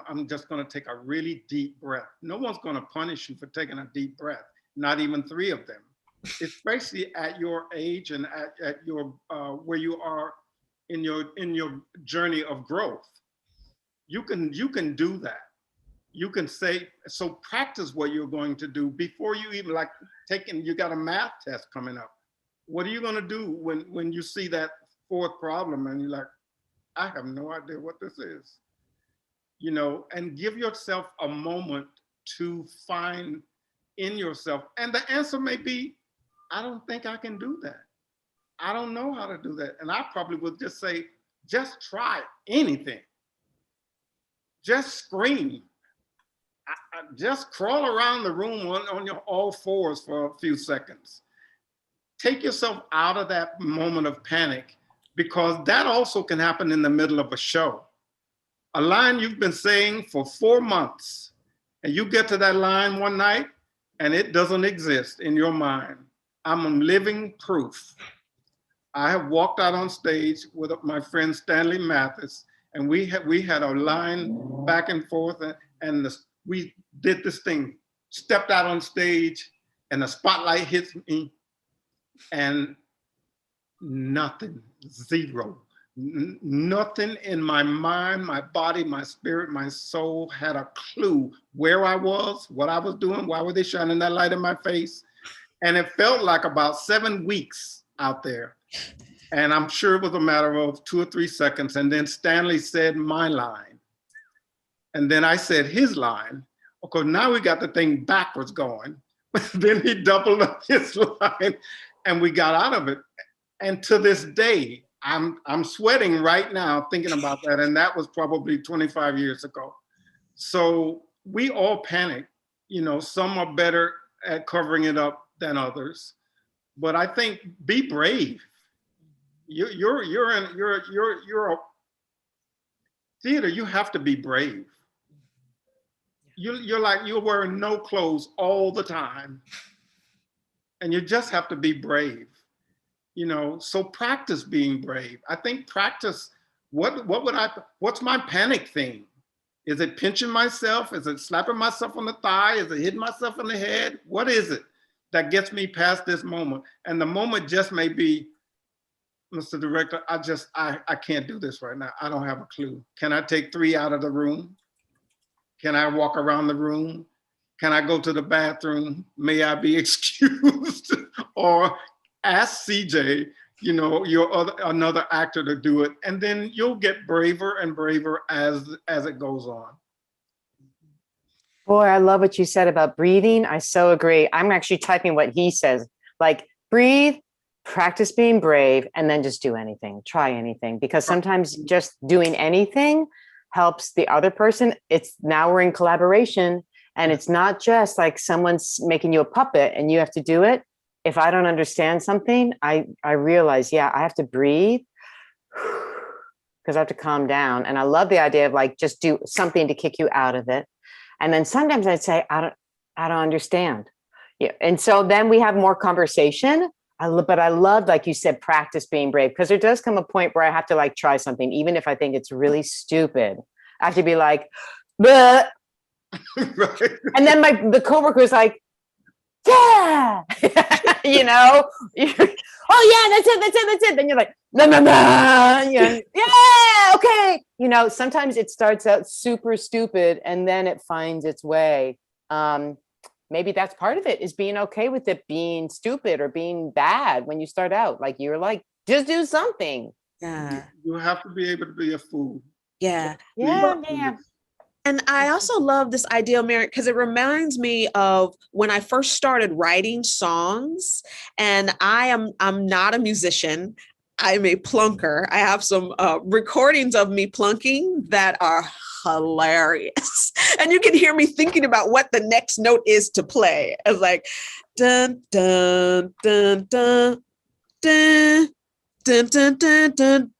F: I'm just going to take a really deep breath. No one's going to punish you for taking a deep breath, not even 3 of them. Especially at your age and at your where you are in your journey of growth. You can do that. You can say, so practice what you're going to do before you even like you got a math test coming up. What are you going to do when you see that 4th problem and you're like, I have no idea what this is, you know, and give yourself a moment to find in yourself. And the answer may be, I don't think I can do that. I don't know how to do that. And I probably would just say, just try anything. Just scream. Just crawl around the room on your all fours for a few seconds. Take yourself out of that moment of panic, because that also can happen in the middle of a show. A line you've been saying for 4 months, and you get to that line one night and it doesn't exist in your mind. I'm living proof. I have walked out on stage with my friend Stanley Mathis, and we had a line back and forth, and we did this thing, stepped out on stage, and the spotlight hits me, and nothing, zero. Nothing in my mind, my body, my spirit, my soul had a clue where I was, what I was doing, why were they shining that light in my face? And it felt like about 7 weeks out there. And I'm sure it was a matter of 2 or 3 seconds. And then Stanley said my line. And then I said his line. Okay, now we got the thing backwards going. Then he doubled up his line and we got out of it. And to this day, I'm sweating right now thinking about that. And that was probably 25 years ago. So we all panic. You know, some are better at covering it up than others. But I think be brave. You're a theater, you have to be brave. You're wearing no clothes all the time. And you just have to be brave. You know, so practice being brave. I think practice, what's my panic thing? Is it pinching myself? Is it slapping myself on the thigh? Is it hitting myself in the head? What is it that gets me past this moment? And the moment just may be, Mr. Director, I can't do this right now. I don't have a clue. Can I take 3 out of the room? Can I walk around the room? Can I go to the bathroom? May I be excused? Or ask CJ, you know, another actor to do it, and then you'll get braver and braver as it goes on.
D: Boy, I love what you said about breathing. I so agree. I'm actually typing what he says, like breathe, practice being brave, and then just do anything, try anything, because sometimes just doing anything helps the other person. Now we're in collaboration, and it's not just like someone's making you a puppet and you have to do it. If I don't understand something, I realize, I have to breathe because I have to calm down. And I love the idea of like, just do something to kick you out of it. And then sometimes I'd say, I don't understand. Yeah. And so then we have more conversation. But I love, like you said, practice being brave, because there does come a point where I have to like try something, even if I think it's really stupid. I have to be like, bleh. Right. And then the coworker is like, yeah, you know, oh yeah, that's it. Then you're like, no, yeah, okay. You know, sometimes it starts out super stupid and then it finds its way. Maybe that's part of it, is being okay with it being stupid or being bad when you start out. Like you're like, just do something.
B: Yeah.
F: You have to be able to be a fool.
B: Yeah.
D: Yeah.
B: And I also love this idea, Mary, because it reminds me of when I first started writing songs. And I'm not a musician. I'm a plunker. I have some recordings of me plunking that are hilarious. And you can hear me thinking about what the next note is to play. It's like, dun, dun, dun, dun, dun, dun, dun, dun, dun,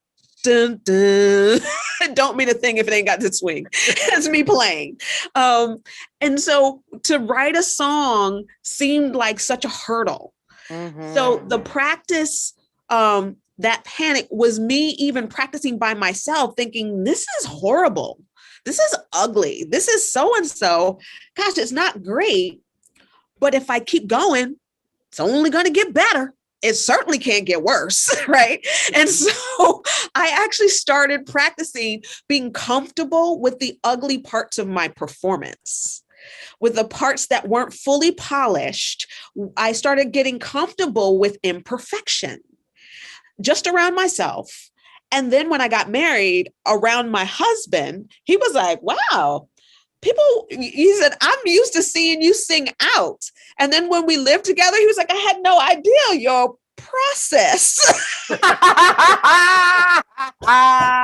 B: dun, dun. I don't mean a thing if it ain't got to swing. It's me playing. And so to write a song seemed like such a hurdle. So the practice, that panic was me even practicing by myself, thinking, this is horrible. This is ugly. This is so-and-so. Gosh, it's not great. But if I keep going, it's only going to get better. It certainly can't get worse, right? And so I actually started practicing being comfortable with the ugly parts of my performance. With the parts that weren't fully polished, I started getting comfortable with imperfection, just around myself. And then when I got married, around my husband, he was like, wow, he said, I'm used to seeing you sing out. And then when we lived together, he was like, I had no idea your process.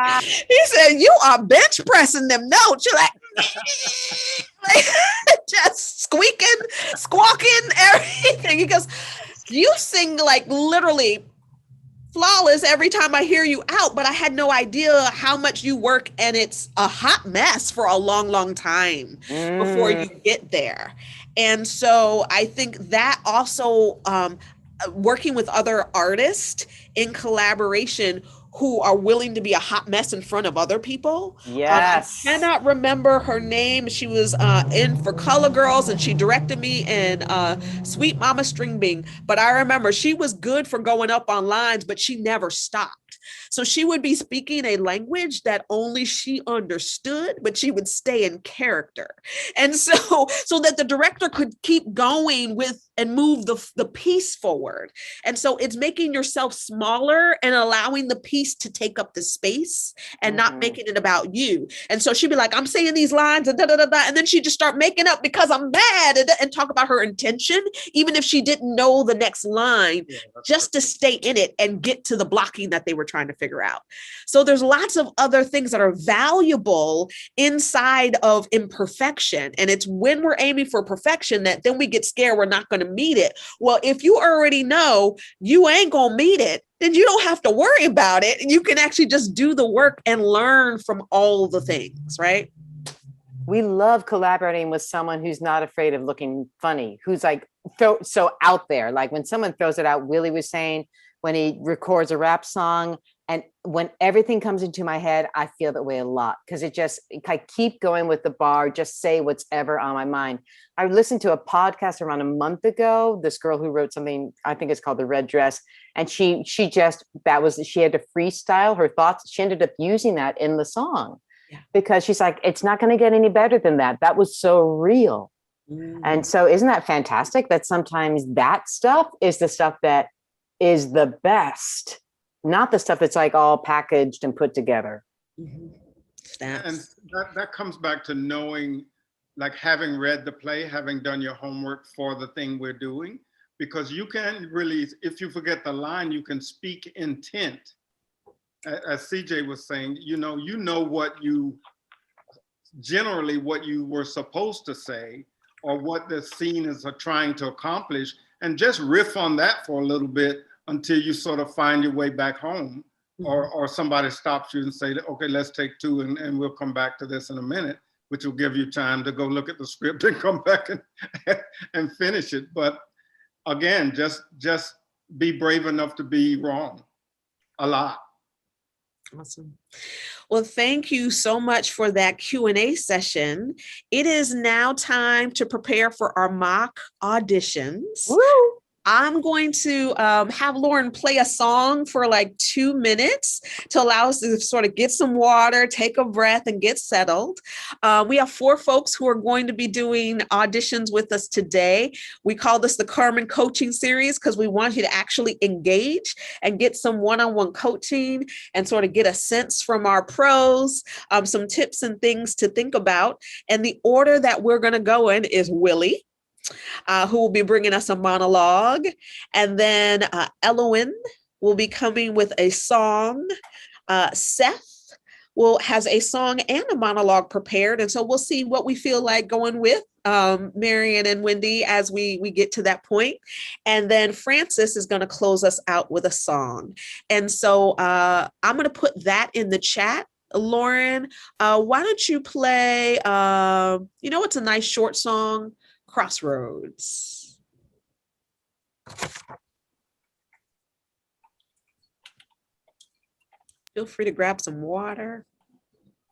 B: He said, you are bench pressing them notes. You're like just squeaking, squawking, everything. He goes, you sing like literally flawless every time I hear you out, but I had no idea how much you work, and it's a hot mess for a long, long time before you get there. And so I think that also working with other artists in collaboration who are willing to be a hot mess in front of other people.
D: Yes.
B: I cannot remember her name. She was in for Color Girls, and she directed me in Sweet Mama String Bean. But I remember she was good for going up on lines, but she never stopped. So she would be speaking a language that only she understood, but she would stay in character. And so that the director could keep going with and move the piece forward. And so it's making yourself smaller and allowing the piece to take up the space and not making it about you. And so she'd be like, I'm saying these lines and da da da da. And then she'd just start making up because I'm mad and talk about her intention, even if she didn't know the next line, just to stay in it and get to the blocking that they were trying to figure out. So there's lots of other things that are valuable inside of imperfection. And it's when we're aiming for perfection that then we get scared we're not going to meet it. Well, if you already know you ain't going to meet it, then you don't have to worry about it. You can actually just do the work and learn from all the things, right?
D: We love collaborating with someone who's not afraid of looking funny, who's like so out there. Like when someone throws it out, Willie was saying, when he records a rap song, and when everything comes into my head, I feel that way a lot because I keep going with the bar, just say what's ever on my mind. I listened to a podcast around a month ago, this girl who wrote something, I think it's called The Red Dress. And she had to freestyle her thoughts. She ended up using that in the song because she's like, it's not going to get any better than that. That was so real. And so isn't that fantastic that sometimes that stuff is the stuff that is the best, not the stuff that's like all packaged and put together.
F: And that comes back to knowing, like having read the play, having done your homework for the thing we're doing, because you can really, if you forget the line, you can speak intent. As CJ was saying, you know what you were supposed to say or what the scene is trying to accomplish, and just riff on that for a little bit until you sort of find your way back home, or somebody stops you and say, okay, let's take two and we'll come back to this in a minute, which will give you time to go look at the script and come back and finish it. But again, just be brave enough to be wrong a lot.
B: Awesome. Well, thank you so much for that Q&A session. It is now time to prepare for our mock auditions. Woo! I'm going to have Lauren play a song for like 2 minutes to allow us to sort of get some water, take a breath, and get settled. We have 4 folks who are going to be doing auditions with us today. We call this the Carmen Coaching Series because we want you to actually engage and get some one-on-one coaching and sort of get a sense from our pros, some tips and things to think about. And the order that we're going to go in is Willie, who will be bringing us a monologue. And then Elowen will be coming with a song. Seth has a song and a monologue prepared. And so we'll see what we feel like going with. Marion and Wendy, as we get to that point. And then Francis is going to close us out with a song. And so I'm going to put that in the chat. Lauren, why don't you play, what's a nice short song? Crossroads. Feel free to grab some water.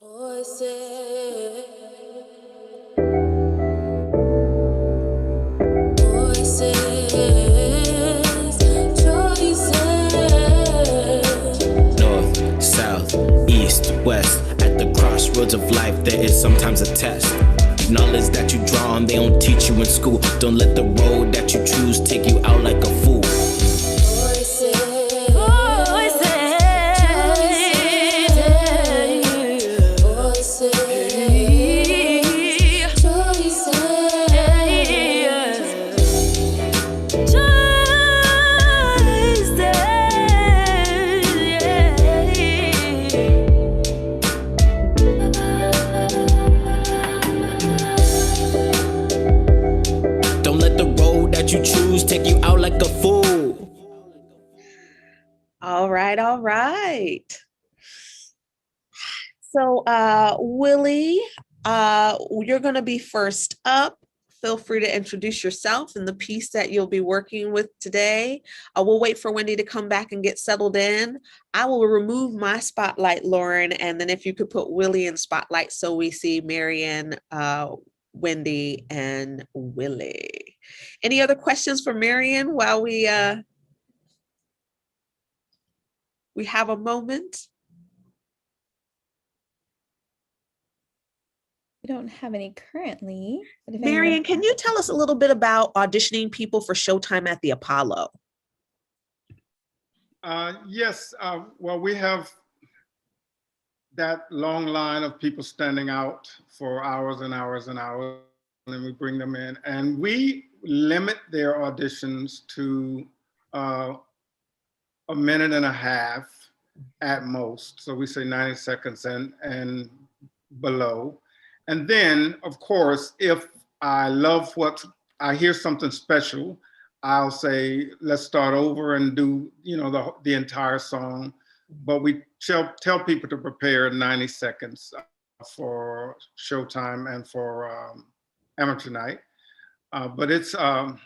G: Voices, choices.
H: North, south, east, west. At the crossroads of life, there is sometimes a test. Acknowledge that you draw on, they don't teach you in school. Don't let the road that you choose take you out like a fool. You choose take you out like a fool.
B: All right. So Willie, you're going to be first up. Feel free to introduce yourself and the piece that you'll be working with today. We'll wait for Wendy to come back and get settled in. I will remove my spotlight, Lauren, and then if you could put Willie in spotlight so we see Marion, Wendy, and Willie. Any other questions for Marion while we have a moment?
A: We don't have any currently.
B: Marion, can you tell us a little bit about auditioning people for Showtime at the Apollo?
F: Yes, well, we have that long line of people standing out for hours and hours and hours, and we bring them in, and we limit their auditions to a minute and a half at most. So we say 90 seconds and below. And then, of course, if I love what I hear something special, I'll say, let's start over and do, the entire song. But we tell people to prepare 90 seconds for Showtime and for amateur night. But it's a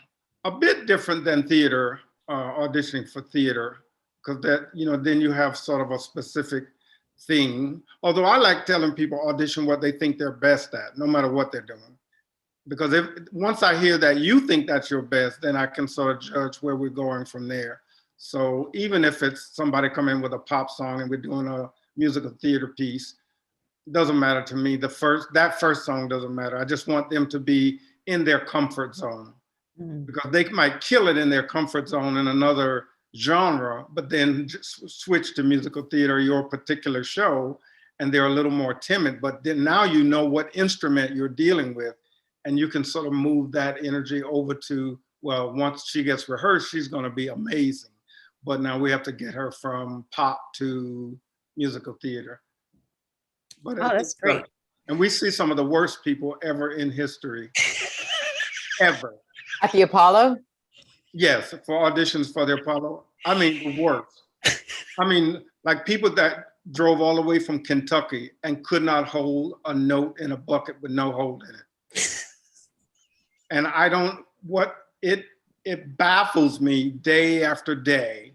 F: bit different than theater, auditioning for theater, because that, then you have sort of a specific thing. Although I like telling people audition what they think they're best at, no matter what they're doing. Because once I hear that you think that's your best, then I can sort of judge where we're going from there. So even if it's somebody come in with a pop song and we're doing a musical theater piece, it doesn't matter to me. That first song doesn't matter. I just want them to be in their comfort zone, because they might kill it in their comfort zone in another genre, but then just switch to musical theater, your particular show, and they're a little more timid. But then now you know what instrument you're dealing with, and you can sort of move that energy over to, well, once she gets rehearsed, she's going to be amazing. But now we have to get her from pop to musical theater. But
B: that's great.
F: And we see some of the worst people ever in history, ever.
D: At the Apollo?
F: Yes, for auditions for the Apollo. I mean, the worst. I mean, like people that drove all the way from Kentucky and could not hold a note in a bucket with no hole in it. And it baffles me day after day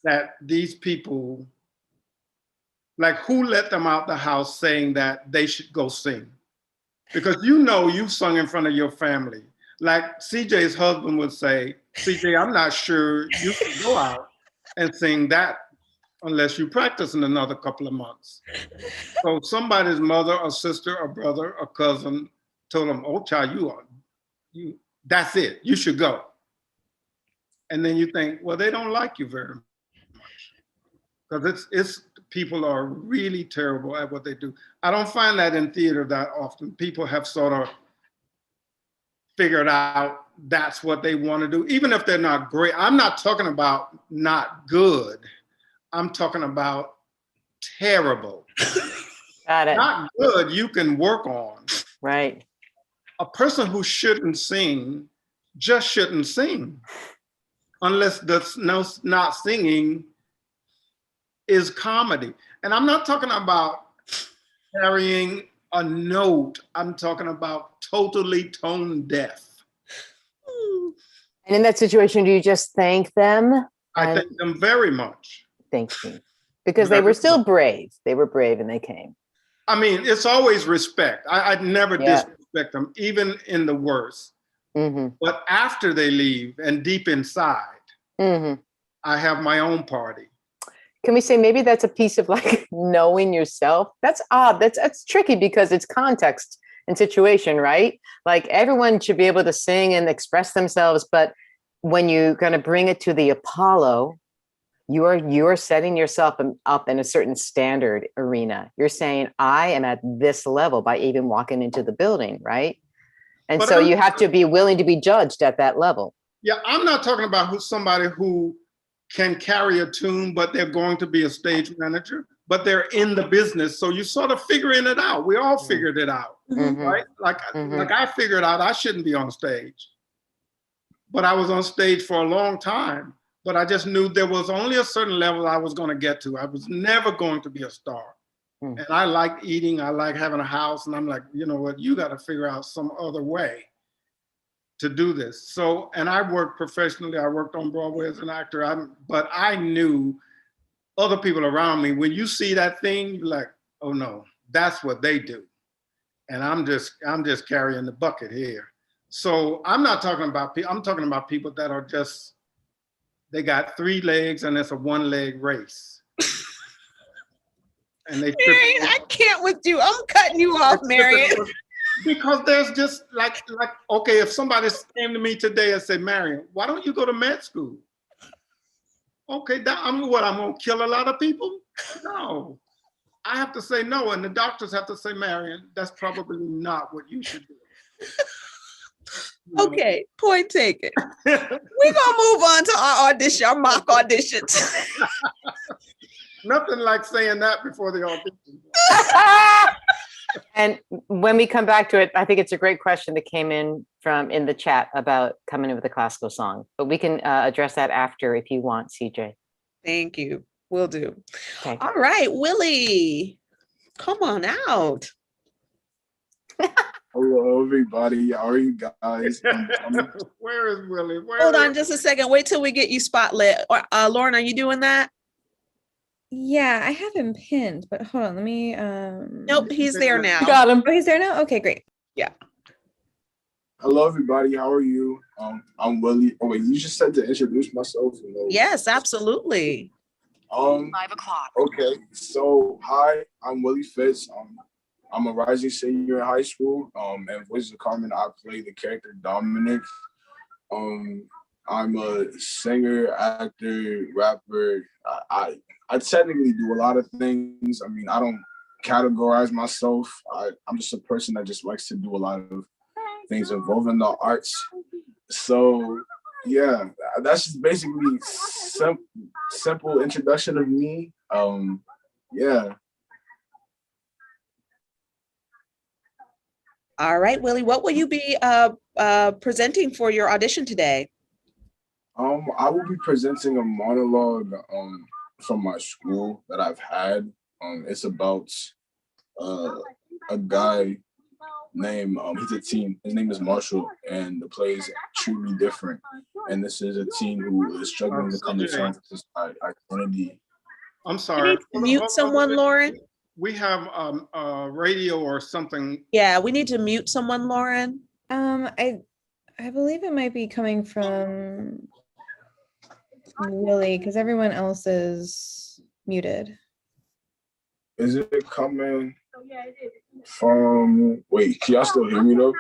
F: that these people, like, who let them out the house saying that they should go sing? Because you've sung in front of your family. Like CJ's husband would say, CJ, I'm not sure you can go out and sing that unless you practice in another couple of months. So somebody's mother or sister or brother or cousin told them, oh, child, that's it, you should go. And then you think, well, they don't like you very much. Because people are really terrible at what they do. I don't find that in theater that often. People have sort of figured out that's what they want to do, even if they're not great. I'm not talking about not good. I'm talking about terrible.
D: Got it.
F: Not good, you can work on.
D: Right.
F: a person who shouldn't sing just shouldn't sing unless the not singing is comedy. And I'm not talking about carrying a note. I'm talking about totally tone deaf.
D: And in that situation, do you just thank them?
F: I thank them very much.
D: Thank you. Because they were still brave. They were brave and they came.
F: I mean, it's always respect. I'd never disrespect them, even in the worst.
D: Mm-hmm.
F: But after they leave and deep inside, I have my own party.
D: Can we say maybe that's a piece of like knowing yourself? That's odd. That's tricky because it's context and situation, right? Like everyone should be able to sing and express themselves, but when you're going to bring it to the Apollo, you're setting yourself up in a certain standard arena. You're saying, I am at this level by even walking into the building, right? And so you have to be willing to be judged at that level.
F: Yeah, I'm not talking about somebody who can carry a tune, but they're going to be a stage manager, but they're in the business. So you're sort of figuring it out. We all figured it out, right? Like I figured out I shouldn't be on stage, but I was on stage for a long time. But I just knew there was only a certain level I was going to get to. I was never going to be a star. And I like eating, I like having a house. And I'm like, you know what, you got to figure out some other way to do this. So, and I worked professionally. I worked on Broadway as an actor. But I knew other people around me, when you see that thing, you're like, oh no, that's what they do. And I'm just carrying the bucket here. So I'm not talking about people, I'm talking about people that are just, they got 3 legs and it's a 1-leg race. And they
B: Marion, I can't with you. I'm cutting you off, Marion.
F: Because there's just like, okay, if somebody came to me today and said, Marion, why don't you go to med school? Okay, I'm gonna kill a lot of people? No. I have to say no, and the doctors have to say, Marion, that's probably not what you should do.
B: Okay, point taken. We're gonna move on to our audition, our mock auditions.
F: Nothing like saying that before the audition.
D: And when we come back to it, I think it's a great question that came in in the chat about coming in with a classical song, but we can address that after if you want, CJ.
B: Thank you. Will do.
D: Okay.
B: All right, Willie, come on out.
I: Hello, everybody. How are you guys?
F: Where is Willie?
B: Hold on just a second. Wait till we get you spotlit. Lauren, are you doing that?
A: Yeah, I have him pinned, but hold on, let me
B: Nope, he's there now.
D: You got him.
A: Oh, he's there now? Okay, great.
B: Yeah.
I: Hello, everybody. How are you? I'm Willie. Oh wait, you just said to introduce myself.
B: Yes, absolutely.
J: 5 o'clock.
I: Okay, so hi, I'm Willie Fitz. I'm a rising senior in high school. And Voices of Carmen, I play the character Dominic. I'm a singer, actor, rapper. I technically do a lot of things. I mean, I don't categorize myself. I'm just a person that just likes to do a lot of things involving the arts. So yeah, that's just basically simple introduction of me. Yeah.
B: All right, Willie, what will you be presenting for your audition today?
I: I will be presenting a monologue from my school that I've had. It's about a guy named, he's a teen, his name is Marshall, and the play is Treat Me Different. And this is a teen who is struggling to come to terms with his identity.
F: I'm sorry.
B: You need to mute someone, Lauren.
F: We have a radio or something.
B: Yeah, we need to mute someone, Lauren.
A: I believe it might be coming from Willie because everyone else is muted.
I: Is it coming from, wait, can y'all still hear me though?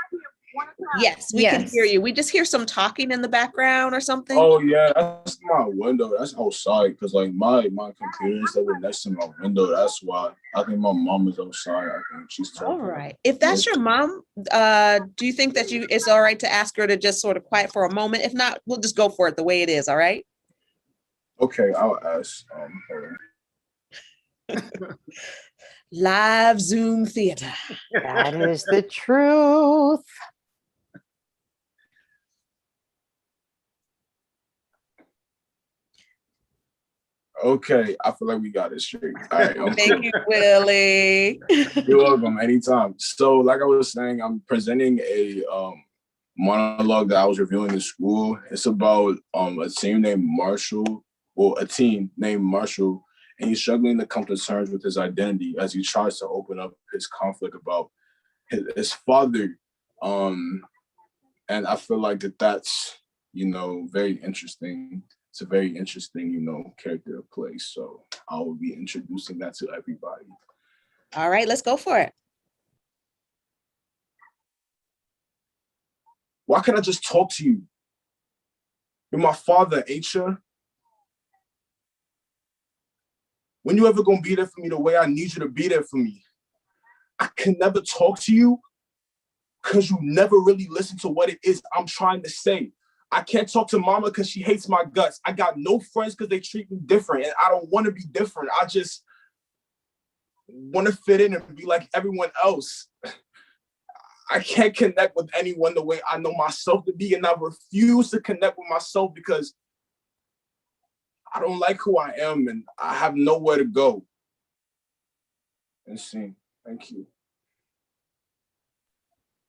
B: Yes, we can hear you. We just hear some talking in the background or something.
I: Oh yeah, that's my window. That's outside because like my computers that were next to my window. That's why I think my mom is outside. I think she's talking.
B: All right. If that's your mom, do you think that it's all right to ask her to just sort of quiet for a moment? If not, we'll just go for it the way it is. All right.
I: Okay, I'll ask.
B: Live Zoom theater.
D: That is the truth.
I: Okay, I feel like we got it straight. All right,
B: Thank you, Willie.
I: You're welcome. Anytime. So, like I was saying, I'm presenting a monologue that I was reviewing in school. It's about a team named Marshall, and he's struggling to come to terms with his identity as he tries to open up his conflict about his father. And I feel like that's, very interesting. It's a very interesting, character to play. So I will be introducing that to everybody.
B: All right, let's go for it.
I: Why can't I just talk to you? You're my father, ain't you? When you ever gonna be there for me the way I need you to be there for me? I can never talk to you because you never really listen to what it is I'm trying to say. I can't talk to mama because she hates my guts. I got no friends because they treat me different, and I don't want to be different. I just want to fit in and be like everyone else. I can't connect with anyone the way I know myself to be, and I refuse to connect with myself because I don't like who I am and I have nowhere to go. And sing. Thank you.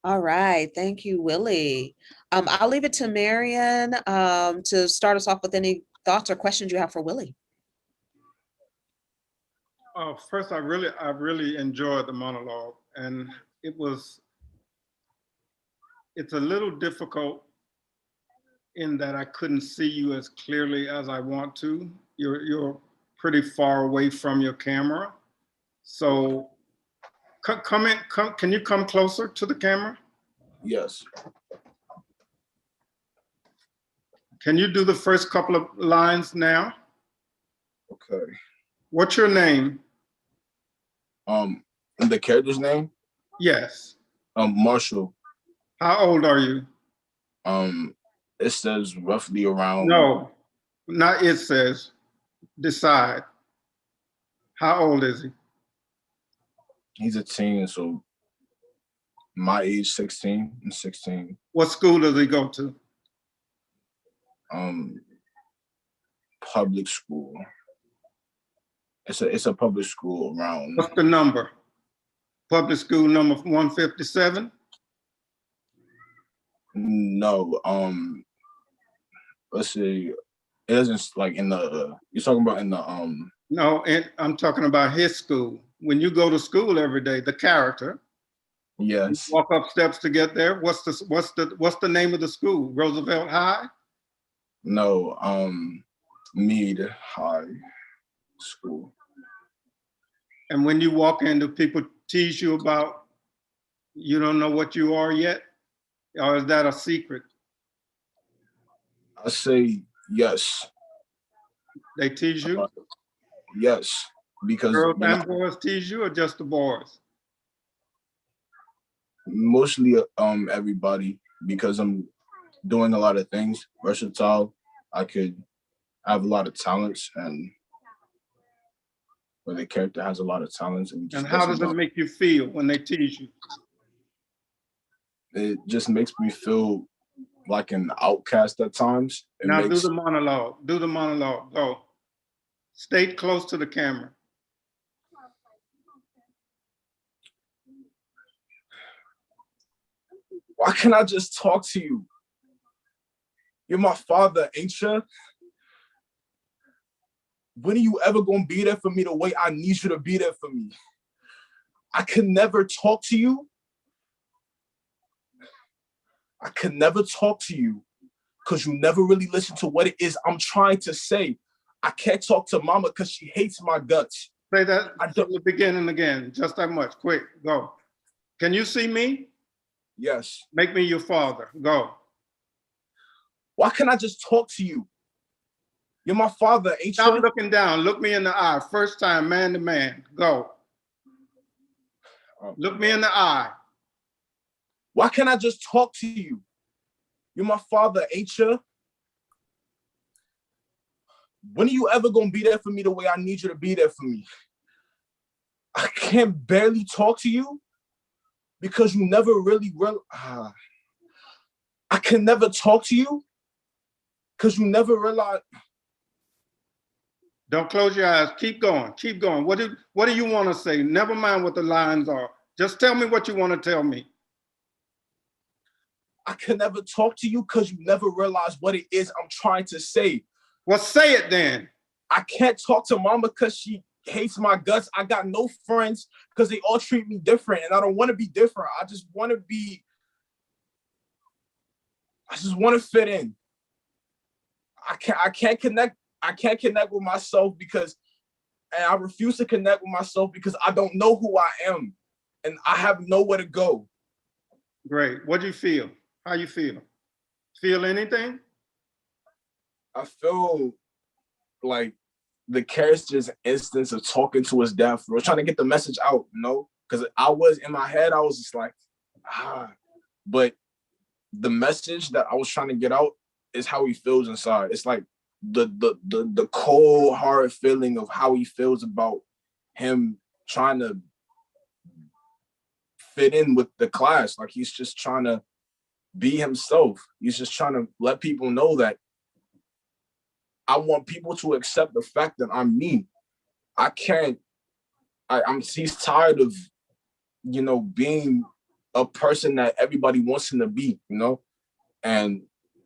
B: All right, thank you, Willie. I'll leave it to Marian to start us off with any thoughts or questions you have for Willie.
F: First, I really enjoyed the monologue, and it's a little difficult in that I couldn't see you as clearly as I want to. You're pretty far away from your camera. So can you come closer to the camera?
I: Yes.
F: Can you do the first couple of lines now?
I: Okay.
F: What's your name?
I: The character's name?
F: Yes.
I: Marshall.
F: How old are you?
I: It says roughly around.
F: No, not it says. Decide. How old is he?
I: He's a teen, so my age, 16. I'm 16.
F: What school does he go to?
I: Public school. It's a public school around.
F: What's the number? Public school number 157?
I: No. Let's see. It isn't like in the. You're talking about in the.
F: No, I'm talking about his school. When you go to school every day, the character.
I: Yes.
F: Walk up steps to get there. What's the name of the school? Roosevelt High?
I: No. Mead High School.
F: And when you walk in, do people tease you about you don't know what you are yet? Or is that a secret?
I: I say yes.
F: They tease you?
I: Yes, because
F: girls and boys tease you, or just the boys?
I: Mostly everybody, because I'm doing a lot of things, versatile. I have a lot of talents, and the character has a lot of talents. And
F: how does it make you feel when they tease you?
I: It just makes me feel like an outcast at times.
F: Do the monologue. Do the monologue. Go. Stay close to the camera.
I: Why can't I just talk to you? You're my father, ain't you? When are you ever gonna be there for me the way I need you to be there for me? I can never talk to you. I can never talk to you because you never really listen to what it is I'm trying to say. I can't talk to mama because she hates my guts.
F: Say that from the beginning again, just that much. Quick, go. Can you see me?
I: Yes.
F: Make me your father. Go.
I: Why can't I just talk to you? You're my father, ain't you?
F: Stop looking down. Look me in the eye. First time, man to man. Go. Look me in the eye.
I: Why can't I just talk to you? You're my father, ain't you? When are you ever gonna be there for me the way I need you to be there for me? I can't barely talk to you because you never really I can never talk to you because you never realize.
F: Don't close your eyes. Keep going. Keep going. What do you want to say? Never mind what the lines are. Just tell me what you want to tell me.
I: I can never talk to you because you never realize what it is I'm trying to say.
F: Well, say it then.
I: I can't talk to mama because she hates my guts. I got no friends because they all treat me different, and I don't want to be different. I just want to fit in. I can't connect. I can't connect with myself and I refuse to connect with myself because I don't know who I am, and I have nowhere to go.
F: Great. What do you feel? How you feel? Feel anything?
I: I feel like the character's instance of talking to his dad, for trying to get the message out, because I was in my head, I was just like, but the message that I was trying to get out is how he feels inside. It's like the cold, hard feeling of how he feels about him trying to fit in with the class. Like he's just trying to be himself. He's just trying to let people know that I want people to accept the fact that I'm me. He's tired of, being a person that everybody wants him to be, and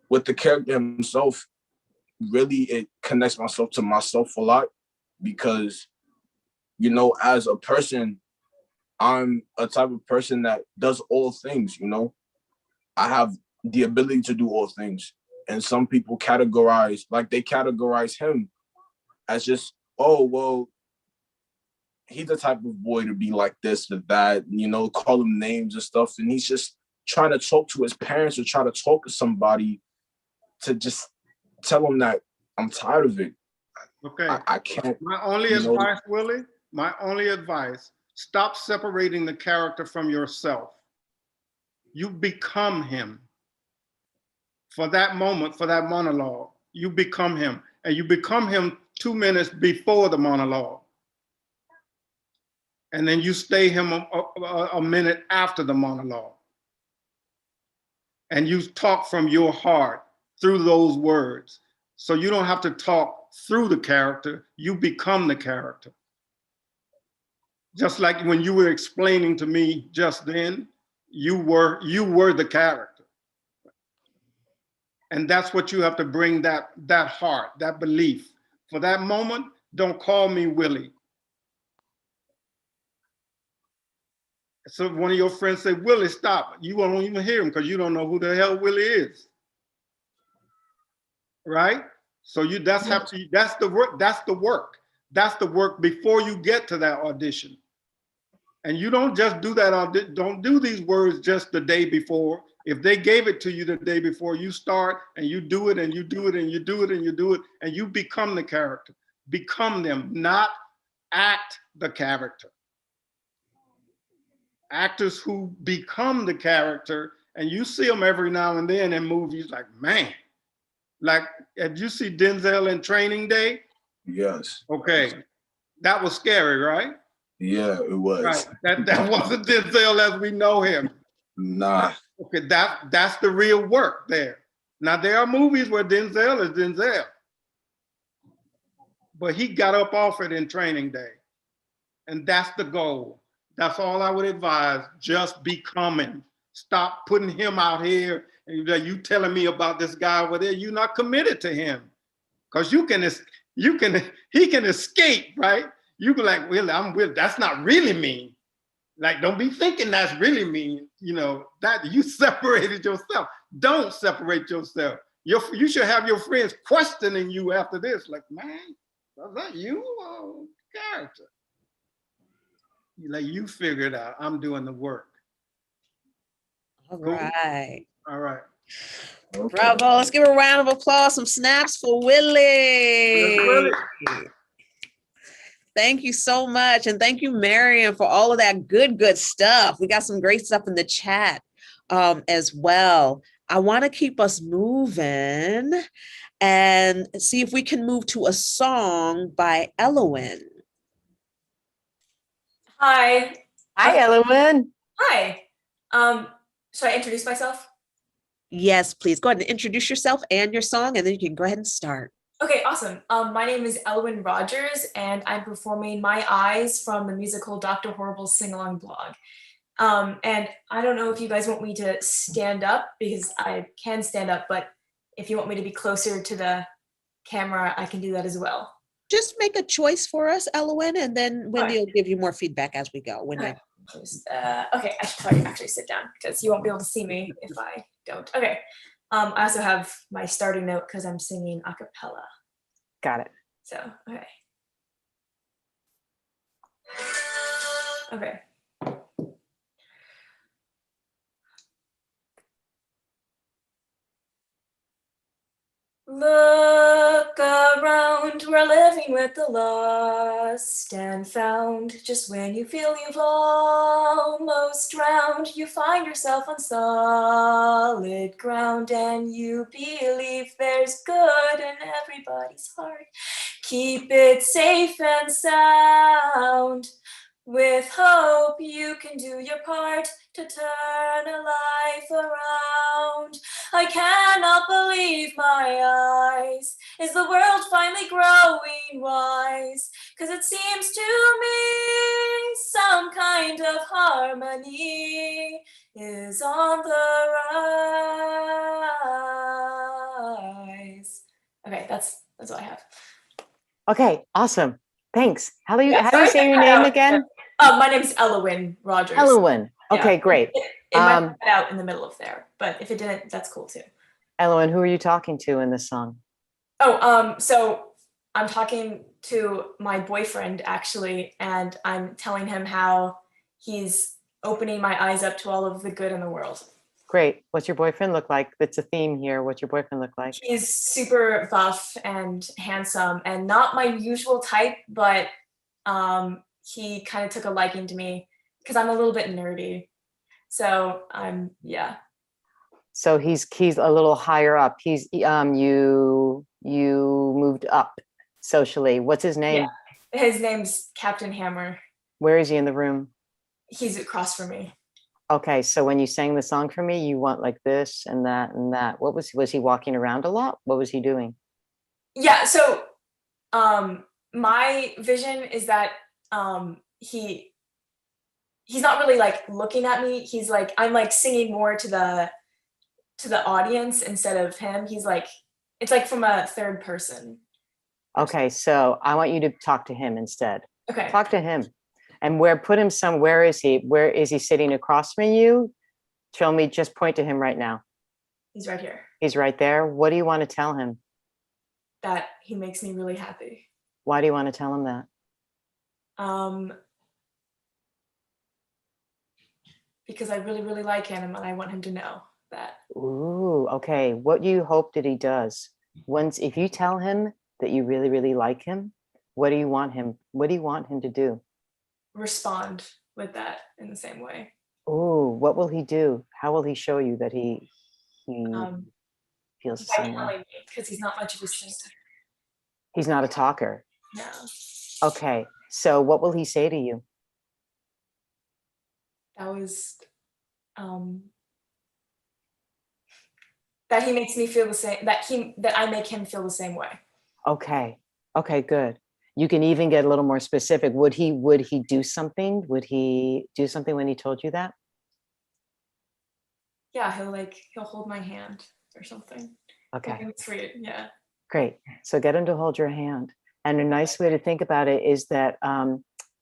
I: with the character himself, really it connects myself to myself a lot because, as a person, I'm a type of person that does all things, I have the ability to do all things. And some people categorize him as just, oh, well, he's the type of boy to be like this or that, call him names and stuff. And he's just trying to talk to his parents or try to talk to somebody to just tell him that I'm tired of it.
F: Okay.
I: I can't.
F: My only advice, Willie, stop separating the character from yourself. You become him. For that moment, for that monologue, you become him. And you become him 2 minutes before the monologue. And then you stay him a minute after the monologue. And you talk from your heart through those words. So you don't have to talk through the character, you become the character. Just like when you were explaining to me just then, you were the character. And that's what you have to bring, that heart, that belief. For that moment, don't call me Willie. So if one of your friends say, Willie, stop, you won't even hear him because you don't know who the hell Willie is. Right? So that's the work. That's the work before you get to that audition. And you don't just do that, don't do these words just the day before. If they gave it to you the day before, you start and you do it and you do it and you do it and you do it and you become the character. Become them, not act the character. Actors who become the character, and you see them every now and then in movies, like, man, like, did you see Denzel in Training Day?
I: Yes.
F: Okay, that was scary, right?
I: Yeah, it was.
F: Right. That wasn't Denzel as we know him.
I: Nah.
F: Okay, that's the real work there. Now there are movies where Denzel is Denzel, but he got up off it in Training Day, and that's the goal. That's all I would advise. Just become him. Stop putting him out here and you telling me about this guy over there. You're not committed to him, because he can escape, right? You be like, well, that's not really me. Like, don't be thinking that's really me. That you separated yourself. Don't separate yourself. You should have your friends questioning you after this. Like, man, was that you? Character. Like, you figure it out. I'm doing the work.
B: All right.
F: All right.
B: Okay. Bravo. Let's give a round of applause, some snaps for Willie. Thank you so much. And thank you, Marion, for all of that good stuff. We got some great stuff in the chat as well. I want to keep us moving and see if we can move to a song by Elowen.
J: Hi.
D: Hi, Elowen.
J: Hi. Should I introduce myself?
B: Yes, please. Go ahead and introduce yourself and your song, and then you can go ahead and start.
J: Okay, awesome. My name is Elwyn Rogers, and I'm performing My Eyes from the musical Dr. Horrible's sing-along blog. And I don't know if you guys want me to stand up, because I can stand up, but if you want me to be closer to the camera, I can do that as well.
B: Just make a choice for us, Elowen, and then Wendy
J: Alright.
B: will give you more feedback as we go. Wendy.
J: Okay, I should probably actually sit down because you won't be able to see me if I don't. Okay. I also have my starting note because I'm singing a cappella.
D: Got it.
J: So, okay. Okay. Look around, we're living with the lost and found. Just when you feel you've almost drowned, you find yourself on solid ground and you believe there's good in everybody's heart. Keep it safe and sound. With hope, you can do your part to turn a life around. I cannot believe my eyes. Is the world finally growing wise? 'Cause it seems to me some kind of harmony is on the rise. Okay, that's all I have.
D: Okay, awesome. Thanks. How do you
J: Sorry
D: say
J: if I
D: your
J: cut
D: name
J: out.
D: again?
J: My name's Elowyn Rogers.
D: Elowyn. Okay, great.
J: It might cut out in the middle of there, but if it didn't, that's cool too.
D: Elowyn, who are you talking to in this song?
J: Oh, so I'm talking to my boyfriend actually, and I'm telling him how he's opening my eyes up to all of the good in the world.
D: Great. What's your boyfriend look like? That's a theme here. What's your boyfriend look like?
J: He's super buff and handsome and not my usual type, but he kind of took a liking to me because I'm a little bit nerdy. So yeah.
D: So he's a little higher up. He's you moved up socially. What's his name?
J: Yeah. His name's Captain Hammer.
D: Where is he in the room?
J: He's across from me.
D: Okay, so when you sang the song for me, you want like this and that and that. What was he walking around a lot? What was he doing?
J: Yeah, so my vision is that he's not really like looking at me. He's like, I'm like singing more to the audience instead of him. He's like, it's like from a third person.
D: Okay, so I want you to talk to him instead.
J: Okay.
D: Talk to him. And where is he? Where is he sitting across from you? Show me, just point to him right now.
J: He's right here.
D: He's right there. What do you want to tell him?
J: That he makes me really happy.
D: Why do you want to tell him that?
J: Because I really, really like him and I want him to know that.
D: Ooh, okay. What do you hope that he does? If you tell him that you really, really like him, what do you want him to do?
J: Respond with that in the same way.
D: Ooh, what will he do? How will he show you that he feels the same way?
J: Because he's not much of a singer.
D: He's not a talker.
J: No.
D: Okay, so what will he say to you?
J: That was that he makes me feel the same, that I make him feel the same way.
D: Okay, good. You can even get a little more specific. Would he do something? Would he do something when he told you that?
J: Yeah, he'll hold my hand or something.
D: Okay.
J: Sweet, yeah.
D: Great. So get him to hold your hand. And a nice way to think about it is that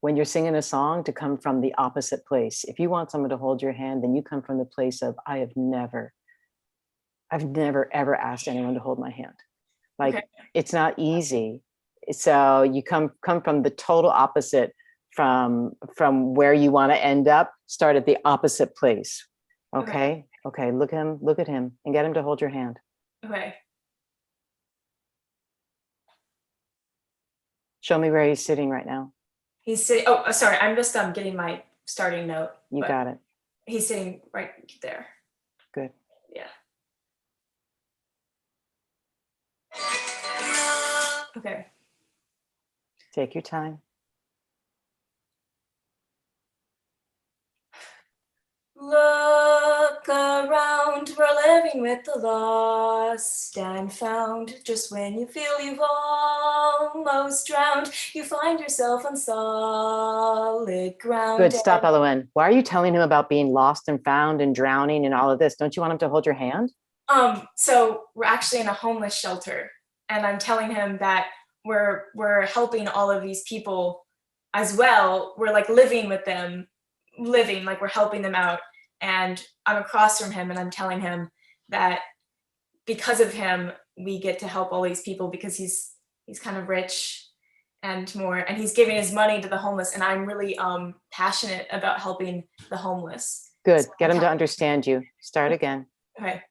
D: when you're singing a song, to come from the opposite place. If you want someone to hold your hand, then you come from the place of, I've never ever asked anyone to hold my hand. Like, okay. It's not easy. So you come from the total opposite from where you want to end up. Start at the opposite place. Okay. Look at him and get him to hold your hand.
J: Okay.
D: Show me where he's sitting right now.
J: He's sitting. Oh, sorry. I'm just getting my starting note.
D: You got it.
J: He's sitting right there.
D: Good.
J: Yeah. Okay.
D: Take your time.
J: Look around, we're living with the lost lost and found. Just when you feel you've almost drowned, you find yourself on solid ground.
D: Good. Stop, Elowen. Why are you telling him about being lost and found and drowning and all of this? Don't you want him to hold your hand?
J: So we're actually in a homeless shelter, and I'm telling him that we're helping all of these people as well. We're like living with them, like we're helping them out. And I'm across from him, and I'm telling him that because of him, we get to help all these people because he's kind of rich and more, and he's giving his money to the homeless. And I'm really passionate about helping the homeless.
D: Good. Get him to understand you. Start again.
J: Okay.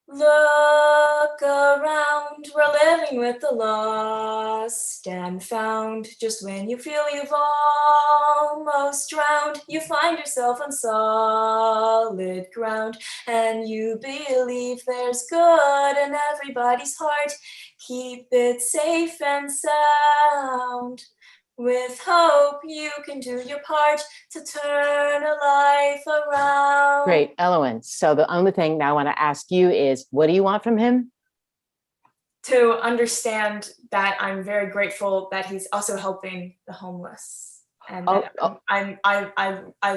J: Look around, we're living with the lost and found. Just when you feel you've almost drowned, you find yourself on solid ground, and you believe there's good in everybody's heart. Keep it safe and sound. With hope, you can do your part to turn a life around.
D: Great, Elowen. So the only thing now I want to ask you is, what do you want from him?
J: To understand that I'm very grateful that he's also helping the homeless, and that I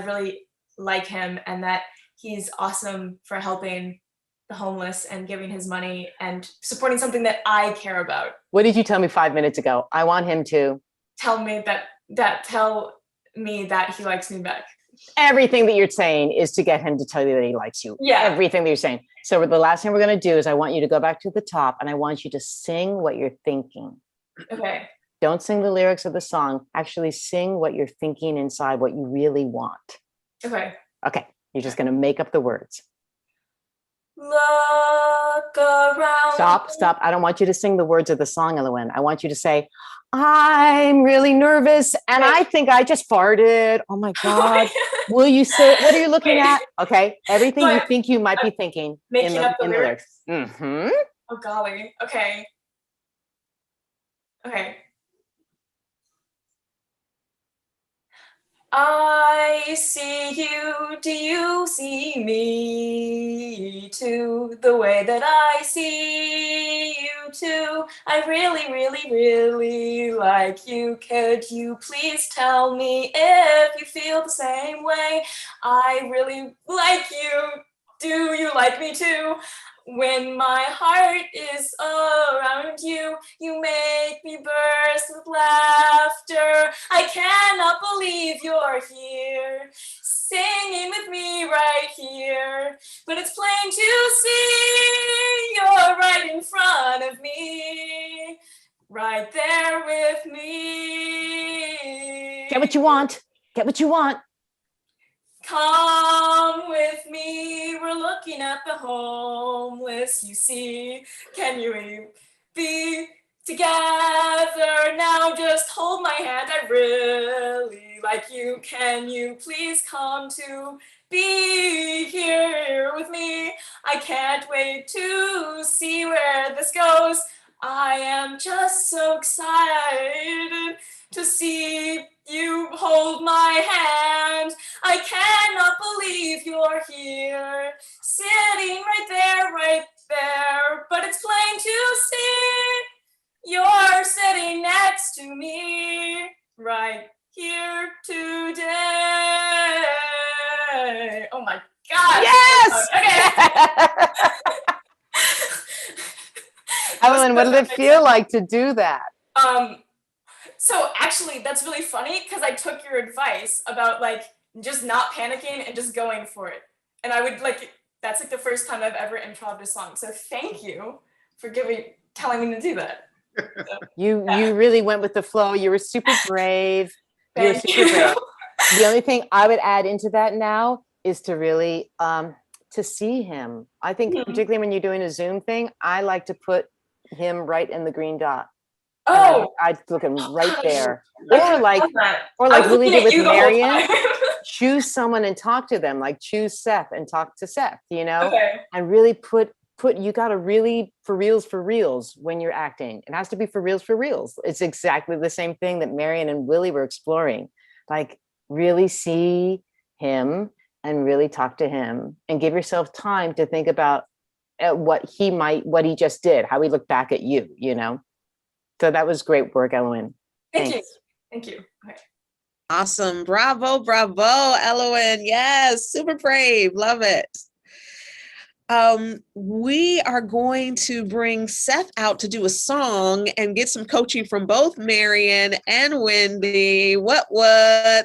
J: really like him, and that he's awesome for helping the homeless and giving his money and supporting something that I care about.
D: What did you tell me 5 minutes ago? I want him to
J: tell me that he likes me back.
D: Everything that you're saying is to get him to tell you that he likes you.
J: Yeah.
D: Everything that you're saying. So the last thing we're going to do is I want you to go back to the top, and I want you to sing what you're thinking.
J: Okay.
D: Don't sing the lyrics of the song. Actually sing what you're thinking inside, what you really want.
J: Okay.
D: Okay. You're just going to make up the words.
J: Look around.
D: Stop. I don't want you to sing the words of the song, Elowen. I want you to say, I'm really nervous and I think I just farted. Oh my God. Will you say, what are you looking at? Okay. Everything you think you might be thinking
J: in the
D: lyrics. Mm-hmm.
J: Oh golly. Okay. I see you, do you see me too? The way that I see you too. I really, really, really like you. Could you please tell me if you feel the same way? I really like you. Do you like me too? When my heart is around you, you make me burst with laughter. I cannot believe you're here, singing with me right here. But it's plain to see you're right in front of me, right there with me.
D: Get what you want. Get what you want.
J: Come with me, we're looking at the homeless, you see. Can you be together now? Just hold my hand, I really like you. Can you please come to be here with me? I can't wait to see where this goes. I am just so excited to see you hold my hand. I cannot believe you're here, sitting right there, but it's plain to see you're sitting next to me, right here today. Oh my God.
D: Yes!
J: Okay.
D: Elowen, what did it feel like to do that?
J: So actually, that's really funny because I took your advice about like just not panicking and just going for it. And I would like, that's like the first time I've ever improvised a song. So thank you for telling me to do that. So,
D: you really went with the flow. You were super brave.
J: Thank you.
D: Brave. The only thing I would add into that now is to really to see him. I think particularly when you're doing a Zoom thing, I like to put him right in the green dot.
J: Oh,
D: I'd look him right there. Or like Lily did with Marion, choose someone and talk to them, like choose Seth and talk to Seth, you know, and really put, you got to really for reals when you're acting. It has to be for reals. It's exactly the same thing that Marion and Willie were exploring, like really see him and really talk to him and give yourself time to think about what he just did, how he looked back at you, you know? So that was great work, Ellen.
J: Thank
D: Thanks.
J: you. Thank you. Okay.
B: Awesome. Bravo, bravo, Elowen. Yes, super brave. Love it. We are going to bring Seth out to do a song and get some coaching from both Marion and Wendy. What?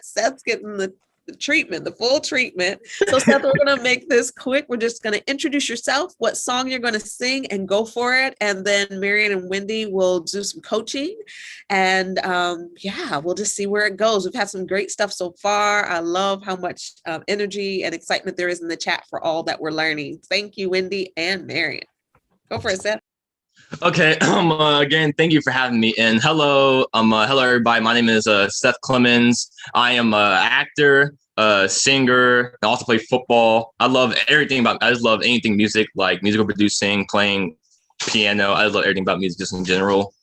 B: Seth's getting the treatment, the full treatment. So Seth, we're going to make this quick. We're just going to introduce yourself, what song you're going to sing, and go for it. And then Marion and Wendy will do some coaching. And yeah, we'll just see where it goes. We've had some great stuff so far. I love how much energy and excitement there is in the chat for all that we're learning. Thank you, Wendy and Marion. Go for it, Seth.
K: Okay. Again, thank you for having me. And hello, hello everybody. My name is Seth Clemens. I am an actor, singer. I also play football. I love everything about. I just love anything music, like musical producing, playing piano. I love everything about music just in general.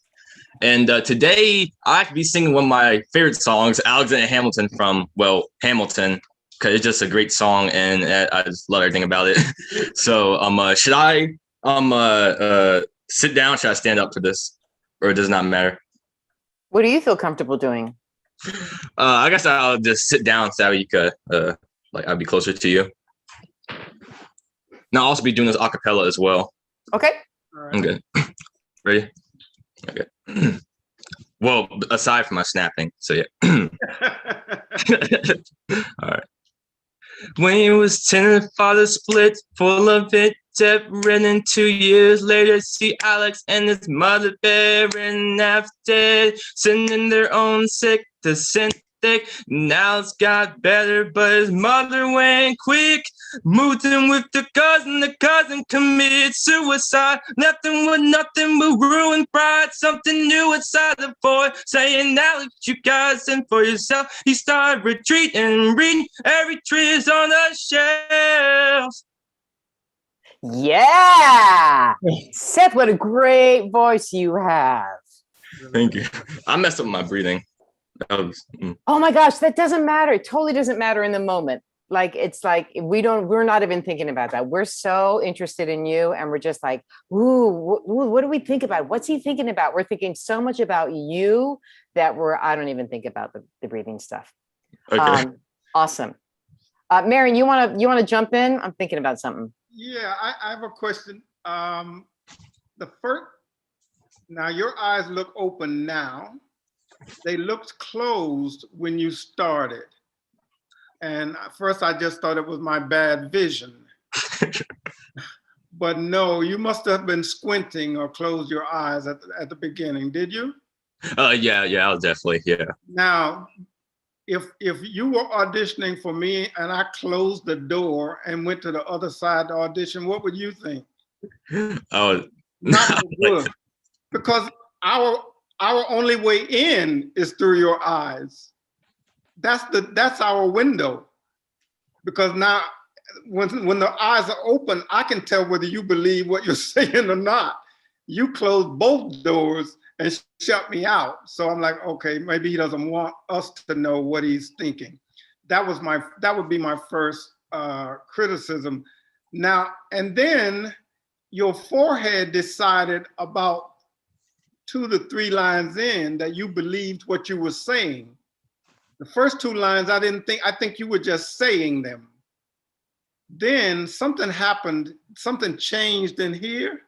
K: And today I could be singing one of my favorite songs, Alexander Hamilton from Hamilton, because it's just a great song and I just love everything about it. So should I sit down? Should I stand up for this, or does it not matter?
D: What do you feel comfortable doing?
K: I guess I'll just sit down so you could, I'll be closer to you. And I'll also be doing this a cappella as well.
D: Okay.
F: All right.
K: Okay. Ready? Okay. Well, aside from my snapping, so yeah. All right. When he was 10, father split, full of it. Separating 2 years later, see Alex and his mother bearing after, sending their own sick to send thick. Now it's got better, but his mother went quick. Moved in with the cousin committed suicide. Nothing but ruined pride. Something new inside the boy, saying, Alex, you gotta send for yourself. He started retreating, reading every tree is on the shelves.
D: Yeah. Seth, what a great voice you have.
K: Thank you. I messed up my breathing.
D: Oh my gosh, that doesn't matter. It totally doesn't matter in the moment. Like, it's like we're not even thinking about that. We're so interested in you, and we're just like, ooh, what do we think about? What's he thinking about? We're thinking so much about you that I don't even think about the breathing stuff.
K: Okay.
D: Awesome. Marion, you wanna jump in? I'm thinking about something.
F: Yeah, I have a question. The first, now your eyes look open now. They looked closed when you started. And at first I just thought it was my bad vision. But no, you must have been squinting or closed your eyes at the beginning, did you?
K: Yeah, I was definitely, yeah.
F: Now, if you were auditioning for me and I closed the door and went to the other side to audition, what would you think?
K: Oh,
F: not good, because our only way in is through your eyes. That's our window. Because now, when the eyes are open, I can tell whether you believe what you're saying or not. You closed both doors and shut me out. So I'm like, okay, maybe he doesn't want us to know what he's thinking. That would be my first criticism. Now, and then your forehead decided about 2 to 3 lines in that you believed what you were saying. The first 2 lines, I think you were just saying them. Then something happened, something changed in here.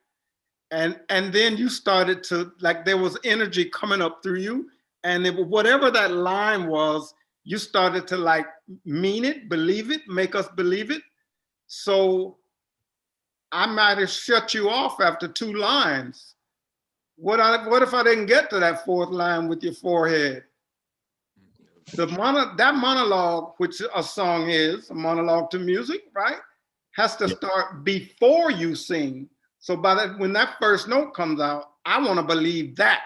F: And then you started to, like, there was energy coming up through you. And whatever that line was, you started to like mean it, believe it, make us believe it. So I might have shut you off after 2 lines. What if I didn't get to that 4th line with your forehead? That monologue, which a song is, a monologue to music, right? Has to start before you sing. So when that first note comes out, I want to believe that.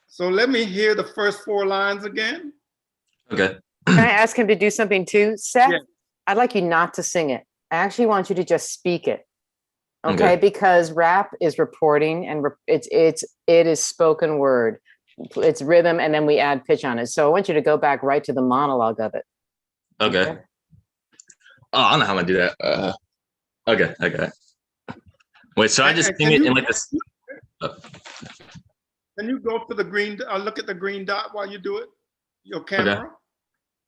F: So let me hear the first 4 lines again.
K: Okay.
D: Can I ask him to do something too, Seth?
F: Yeah.
D: I'd like you not to sing it. I actually want you to just speak it. Okay, because rap is reporting and it is spoken word. It's rhythm, and then we add pitch on it. So I want you to go back right to the monologue of it.
K: Okay. Oh, I don't know how I'm gonna do that. Okay. Wait, so I just
F: And
K: sing it in like this.
F: Can you go to the green, look at the green dot while you do it? Your camera?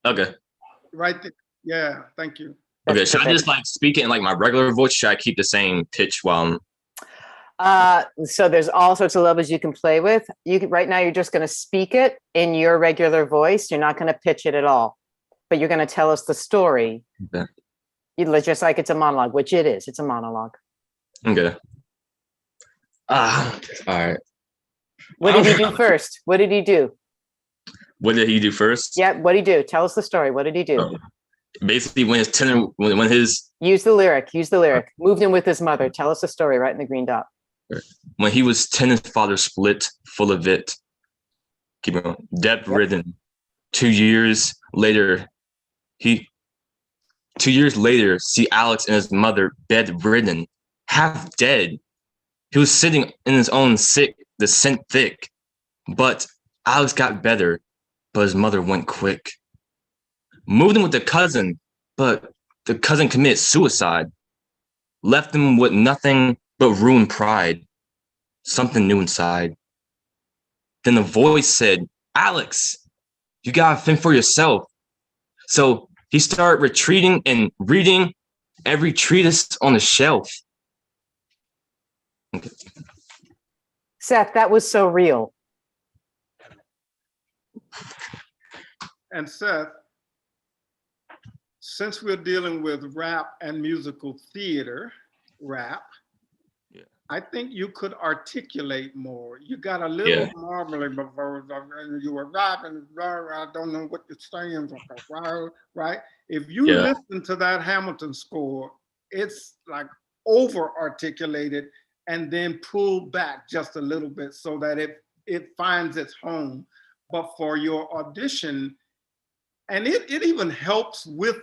K: Okay.
F: Right there. Yeah, thank you.
K: Okay, should I just like speak it in like my regular voice? Should I keep the same pitch while I'm...
D: So there's all sorts of levels you can play with. Right now, you're just going to speak it in your regular voice. You're not going to pitch it at all, but you're going to tell us the story.
K: Okay.
D: Just like it's a monologue, which it is. It's a monologue.
K: Okay. All right.
D: What did he do first? What did he do?
K: What did he do first?
D: Yeah, what did he do? Tell us the story. What did he do?
K: Oh. Basically, when his tenor, when his...
D: Use the lyric. Moved in with his mother. Tell us the story right in the green dot.
H: When he was 10, his father split, full of it. Keep going. Debt-ridden. 2 years later, 2 years later, see Alex and his mother bedridden, half dead. He was sitting in his own sick, the scent thick. But Alex got better, but his mother went quick. Moved in with the cousin, but the cousin committed suicide. Left him with nothing but ruined pride. Something new inside. Then a voice said, Alex, you gotta fend for yourself. So he started retreating and reading every treatise on the shelf. Okay.
D: Seth, that was so real.
F: And Seth, since we're dealing with rap and musical theater, rap, I think you could articulate more. You got a little marbling before you were rapping, I don't know what you're saying, right? If you listen to that Hamilton score, it's like over articulated and then pulled back just a little bit so that it finds its home. But for your audition, and it even helps with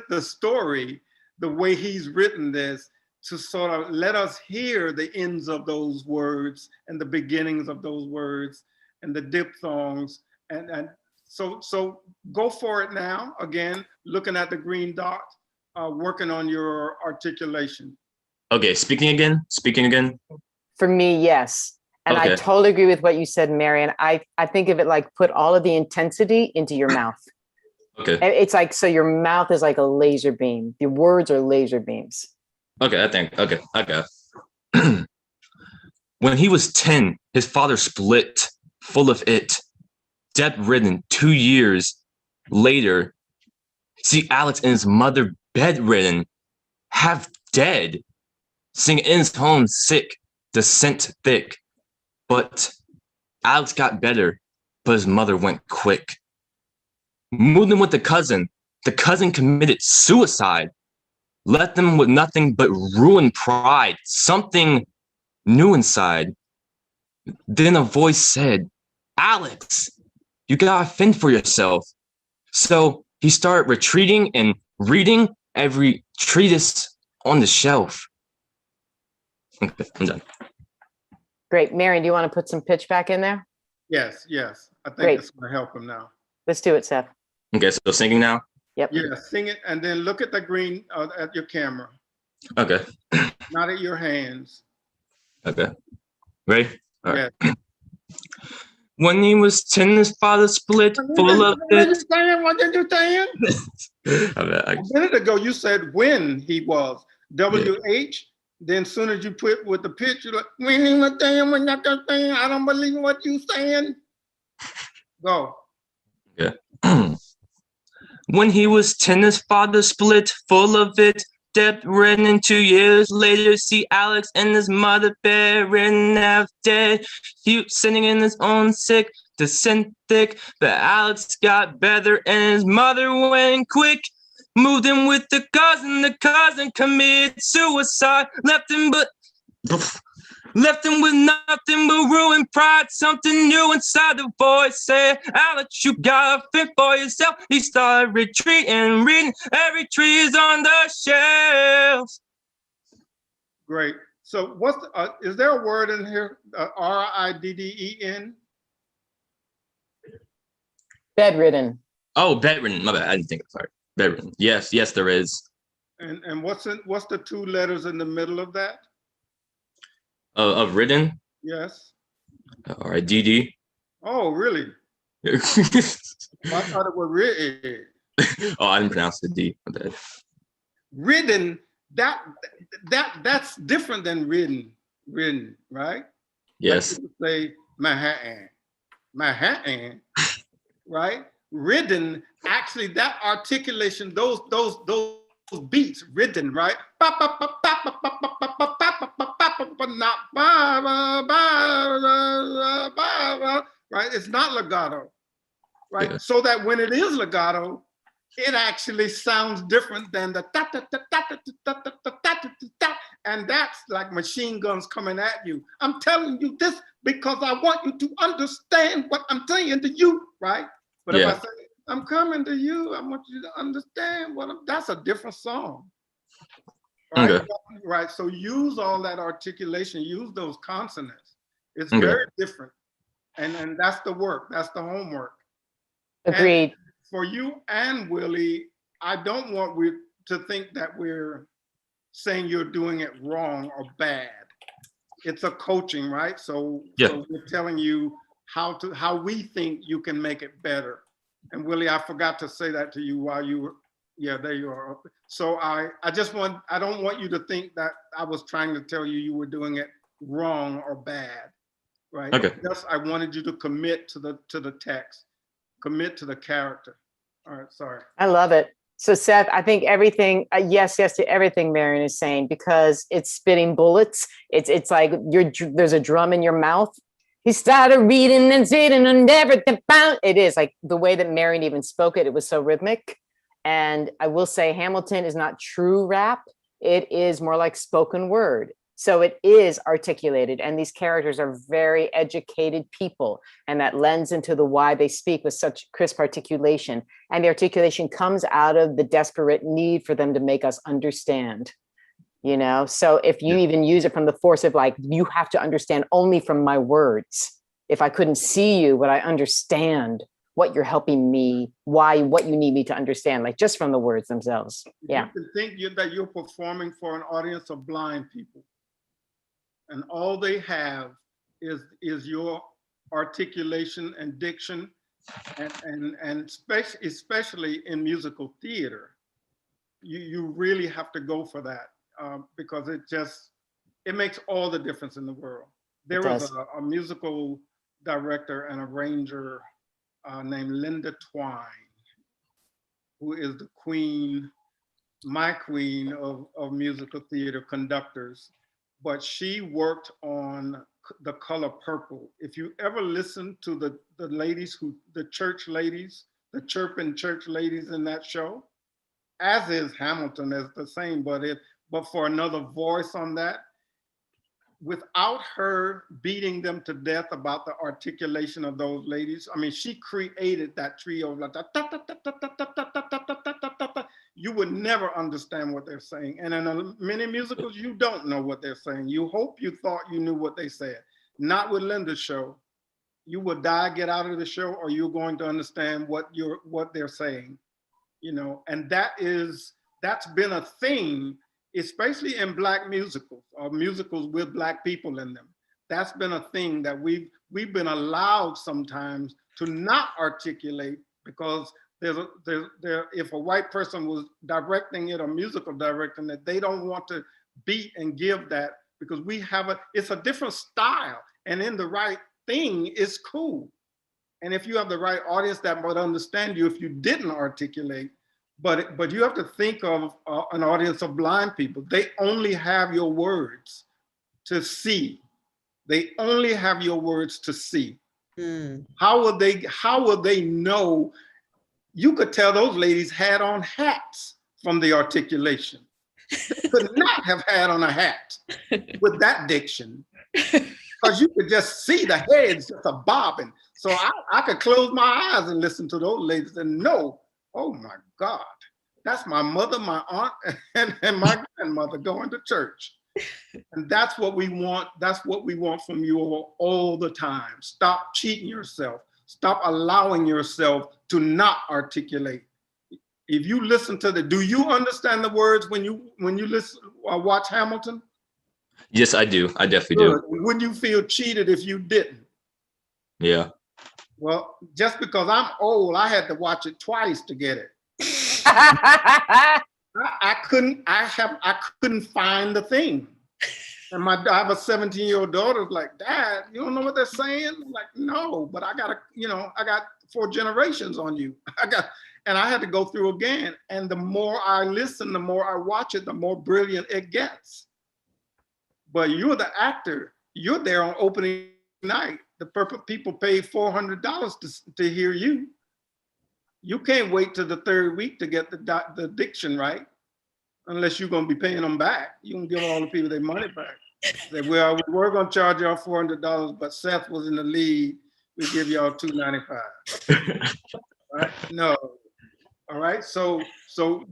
F: the story, the way he's written this, to sort of let us hear the ends of those words and the beginnings of those words and the diphthongs. And so go for it now. Again, looking at the green dot, working on your articulation.
K: Okay, speaking again.
D: For me, yes. And I totally agree with what you said, Marian. I think of it like put all of the intensity into your mouth.
K: Okay.
D: It's like, so your mouth is like a laser beam. Your words are laser beams.
K: Okay, I got it. When he was 10, his father split, full of it. Debt-ridden 2 years later, see Alex and his mother bedridden, half dead, sing in his home sick, the scent thick. But Alex got better, but his mother went quick. Moved in with the cousin committed suicide. Left them with nothing but ruined pride, something new inside. Then a voice said, Alex, you gotta fend for yourself. So he started retreating and reading every treatise on the shelf. Okay, I'm done.
D: Great. Marian, do you want to put some pitch back in there?
F: Yes. I think it's going to help him now.
D: Let's do it, Seth.
K: Okay, so singing now?
D: Yep.
F: Yeah, sing it and then look at the green at your camera.
K: Okay.
F: Not at your hands.
K: Okay. Ready? All right.
F: Yeah.
K: When he was 10, his father split, full of it.
F: What did you say?
K: A
F: minute ago, you said when he was. WH. Then as soon as you put with the pitch, you're like, I don't believe what you saying. Go.
K: Yeah. When he was 10, his father split, full of it. Debt-ridden 2 years later, see Alex and his mother bedridden, half dead. He sitting in his own sick, the scent thick. But Alex got better and his mother went quick. Moved in with the cousin committed suicide. Left him with nothing but ruined pride. Something new inside. The voice said, Alex, you gotta fend for yourself. He started retreating, reading every tree is on the shelves.
F: Great. So what's is there a word in here? R-I-D-D-E-N?
D: Bedridden.
K: Oh, bedridden. My bad. I didn't think. Sorry. Bedridden. Yes, there is.
F: And what's the 2 letters in the middle of that?
K: Of written.
F: Yes.
K: All right, DD.
F: Oh, really?
K: Oh,
F: Well, I thought it was written.
K: I didn't pronounce the D. My bad.
F: Written. That's different than written. Written, right?
K: Yes.
F: Like you could say Manhattan, right? Written. Actually, that articulation, those beats, written, right? Right? It's not legato, right?
K: Yeah.
F: So that when it is legato, it actually sounds different than the and that's like machine guns coming at you. I'm telling you this because I want you to understand what I'm saying to you, right? But if I say, I'm coming to you, I want you to understand that's a different song. Right?
K: Okay.
F: Right. So use all that articulation, use those consonants. It's
K: Okay.
F: very different. And that's the work, that's the homework.
D: Agreed.
F: And for you and Willie, I don't want to think that we're saying you're doing it wrong or bad. It's a coaching, right? So we're telling you how we think you can make it better. And Willie, I forgot to say that to you while you were, there you are. So I don't want you to think that I was trying to tell you were doing it wrong or bad, right?
K: Okay.
F: Just I wanted you to commit to the text, commit to the character. All right, sorry.
D: I love it. So Seth, I think everything, yes to everything Marion is saying, because it's spitting bullets. It's like there's a drum in your mouth. He started reading and sitting and everything found. It is like the way that Marion even spoke it. It was so rhythmic. And I will say Hamilton is not true rap. It is more like spoken word. So it is articulated, and these characters are very educated people, and that lends into the why they speak with such crisp articulation. And the articulation comes out of the desperate need for them to make us understand, So if you even use it from the force of like, you have to understand only from my words. If I couldn't see you, would I understand what you're helping me, what you need me to understand, like just from the words themselves. Yeah.
F: You can think that you're performing for an audience of blind people. And all they have is your articulation and diction, and especially in musical theater, you really have to go for that because it makes all the difference in the world. There was a musical director and arranger named Linda Twine, who is the queen, my queen of musical theater conductors. But she worked on The Color Purple. If you ever listen to the ladies, the church ladies, the chirping church ladies in that show, as is Hamilton, as the same, but for another voice on that, without her beating them to death about the articulation of those ladies, I mean, she created that trio like you would never understand what they're saying. And in many musicals, you don't know what they're saying. You hope you thought you knew what they said. Not with Linda's show. You would die, get out of the show, or you're going to understand what they're saying. And that's been a theme, especially in Black musicals or musicals with Black people in them. That's been a thing that we've been allowed sometimes to not articulate because if a white person was directing it or musical directing it, they don't want to beat and give that because it's a different style, and in the right thing, it's cool. And if you have the right audience that would understand you if you didn't articulate, but you have to think of an audience of blind people. They only have your words to see. They only have your words to see. How will they know? You could tell those ladies had on hats from the articulation. They could not have had on a hat with that diction, because you could just see the heads just a bobbing. So I could close my eyes and listen to those ladies and know, oh my God, that's my mother, my aunt, and my grandmother going to church. And that's what we want. That's what we want from you all the time. Stop cheating yourself. Stop allowing yourself to not articulate. If you listen to do you understand the words when you listen or watch Hamilton?
K: Yes, I do. I definitely
F: Good.
K: do.
F: Wouldn't you feel cheated if you didn't?
K: Yeah.
F: Well, just because I'm old, I had to watch it twice to get it. I couldn't find the thing. And I have a 17-year-old daughter like, Dad, you don't know what they're saying? I'm like, no, but I got 4 generations on you. And I had to go through again. And the more I listen, the more I watch it, the more brilliant it gets. But you're the actor. You're there on opening night. The people paid $400 to hear you. You can't wait till the 3rd week to get the diction right, unless you're going to be paying them back. You can give all the people their money back. Say, well, we were going to charge y'all $400, but Seth was in the lead. We give y'all $295. Right? No. All right. So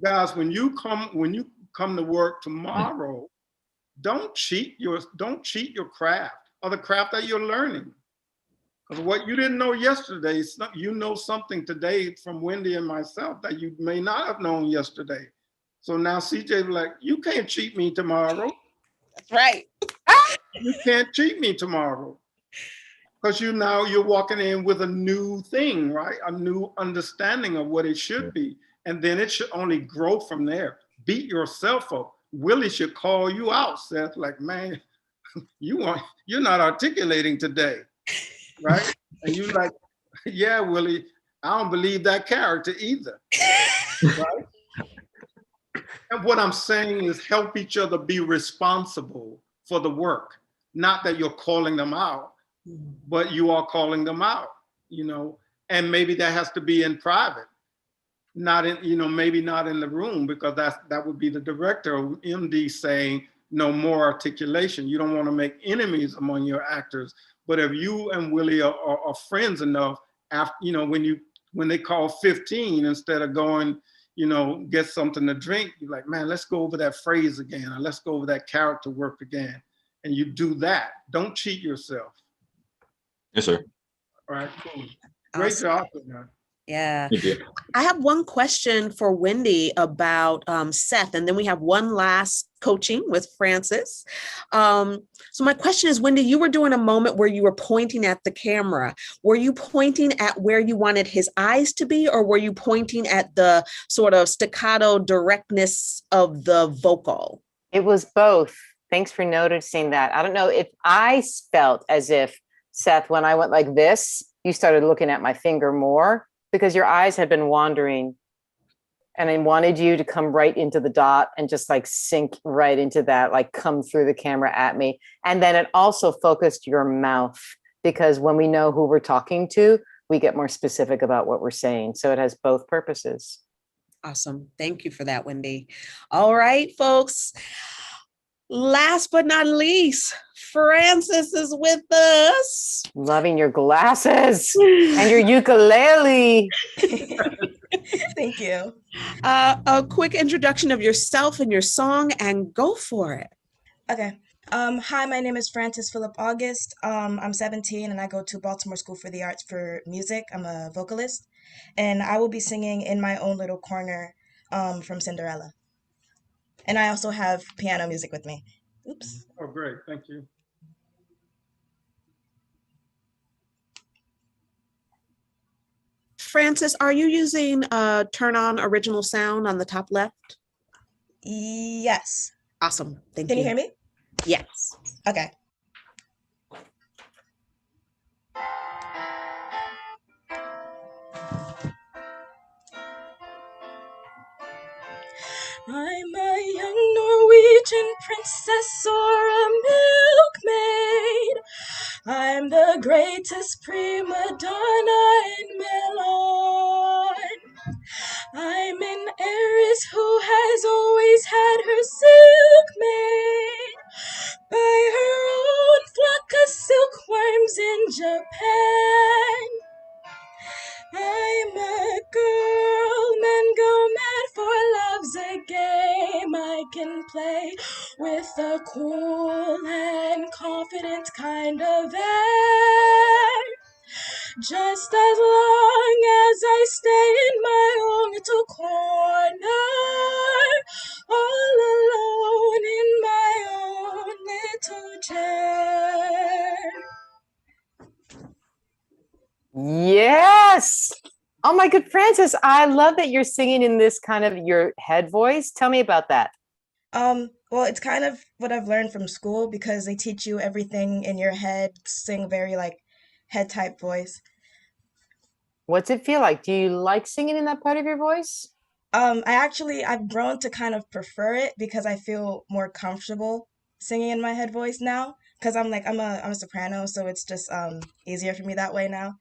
F: guys, when you come to work tomorrow, don't cheat your craft or the craft that you're learning. Because what you didn't know yesterday, you know something today from Wendy and myself that you may not have known yesterday. So now CJ like, you can't cheat me tomorrow.
B: That's right.
F: You can't cheat me tomorrow. Because you're walking in with a new thing, right? A new understanding of what it should be. And then it should only grow from there. Beat yourself up. Willie should call you out, Seth, like, man, you're not articulating today, right? And you like, yeah, Willie, I don't believe that character either, right? And what I'm saying is help each other be responsible for the work. Not that you're calling them out, but you are calling them out, and maybe that has to be in private, not in, maybe not in the room, because that would be the director or MD saying, no more articulation. You don't want to make enemies among your actors. But if you and Willie are friends enough, after, when they call 15, instead of going, get something to drink, you're like, man, let's go over that phrase again, or let's go over that character work again. And you do that. Don't cheat yourself.
K: Yes, sir.
F: All right, cool. Great job, man.
B: Yeah. I have one question for Wendy about Seth, and then we have one last coaching with Francis. So my question is, Wendy, you were doing a moment where you were pointing at the camera. Were you pointing at where you wanted his eyes to be, or were you pointing at the sort of staccato directness of the vocal?
D: It was both. Thanks for noticing that. I don't know if I felt as if, Seth, when I went like this, you started looking at my finger more, because your eyes had been wandering, and I wanted you to come right into the dot and just like sink right into that, like come through the camera at me. And then it also focused your mouth, because when we know who we're talking to, we get more specific about what we're saying. So it has both purposes.
B: Awesome. Thank you for that, Wendy. All right, folks. Last but not least, Francis is with us.
D: Loving your glasses and your ukulele.
L: Thank you.
B: A quick introduction of yourself and your song, and go for it.
L: Okay. Hi, my name is Francis Phillip August. I'm 17 and I go to Baltimore School for the Arts for music. I'm a vocalist, and I will be singing In My Own Little Corner from Cinderella. And I also have piano music with me. Oops.
F: Oh, great. Thank you.
B: Francis, are you using turn on original sound on the top left?
L: Yes.
B: Awesome. Thank you.
L: Can you hear me?
B: Yes.
L: Okay. I'm a young Norwegian princess or a milkmaid. I'm the greatest prima donna in Milan. I'm an heiress who has always had her silk made by her own flock of silkworms in Japan. I'm a girl, men go mad for love's a game I can play with a cool and confident kind of air. Just as long as I stay in my own little corner, all alone in my own
D: Oh my good, Francis, I love that you're singing in this kind of your head voice. Tell me about that.
L: Well, it's kind of what I've learned from school because they teach you everything in your head, sing very like head type voice.
D: What's it feel like? Do you like singing in that part of your voice?
L: I've grown to kind of prefer it because I feel more comfortable singing in my head voice now because I'm a soprano, so it's just easier for me that way now.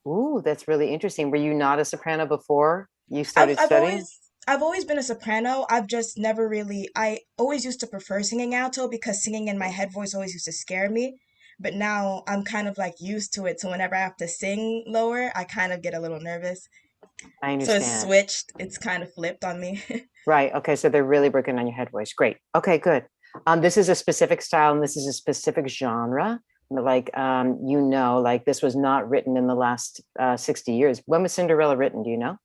D: Ooh, that's really interesting. Were you not a soprano before you
L: I've
D: started
L: I've
D: studying?
L: always I've always been a soprano. I've just never really I always used to prefer singing alto because singing in my head voice always used to scare me. But now I'm kind of like used to it, so whenever I have to sing lower, I kind of get a little nervous.
D: I
L: So it's
D: understand.
L: switched. It's kind of flipped on me.
D: Right. Okay. So they're really working on your head voice. Great. Okay, good. This is a specific style and this is a specific genre. Like, like this was not written in the last 60 years. When was Cinderella written? Do you know?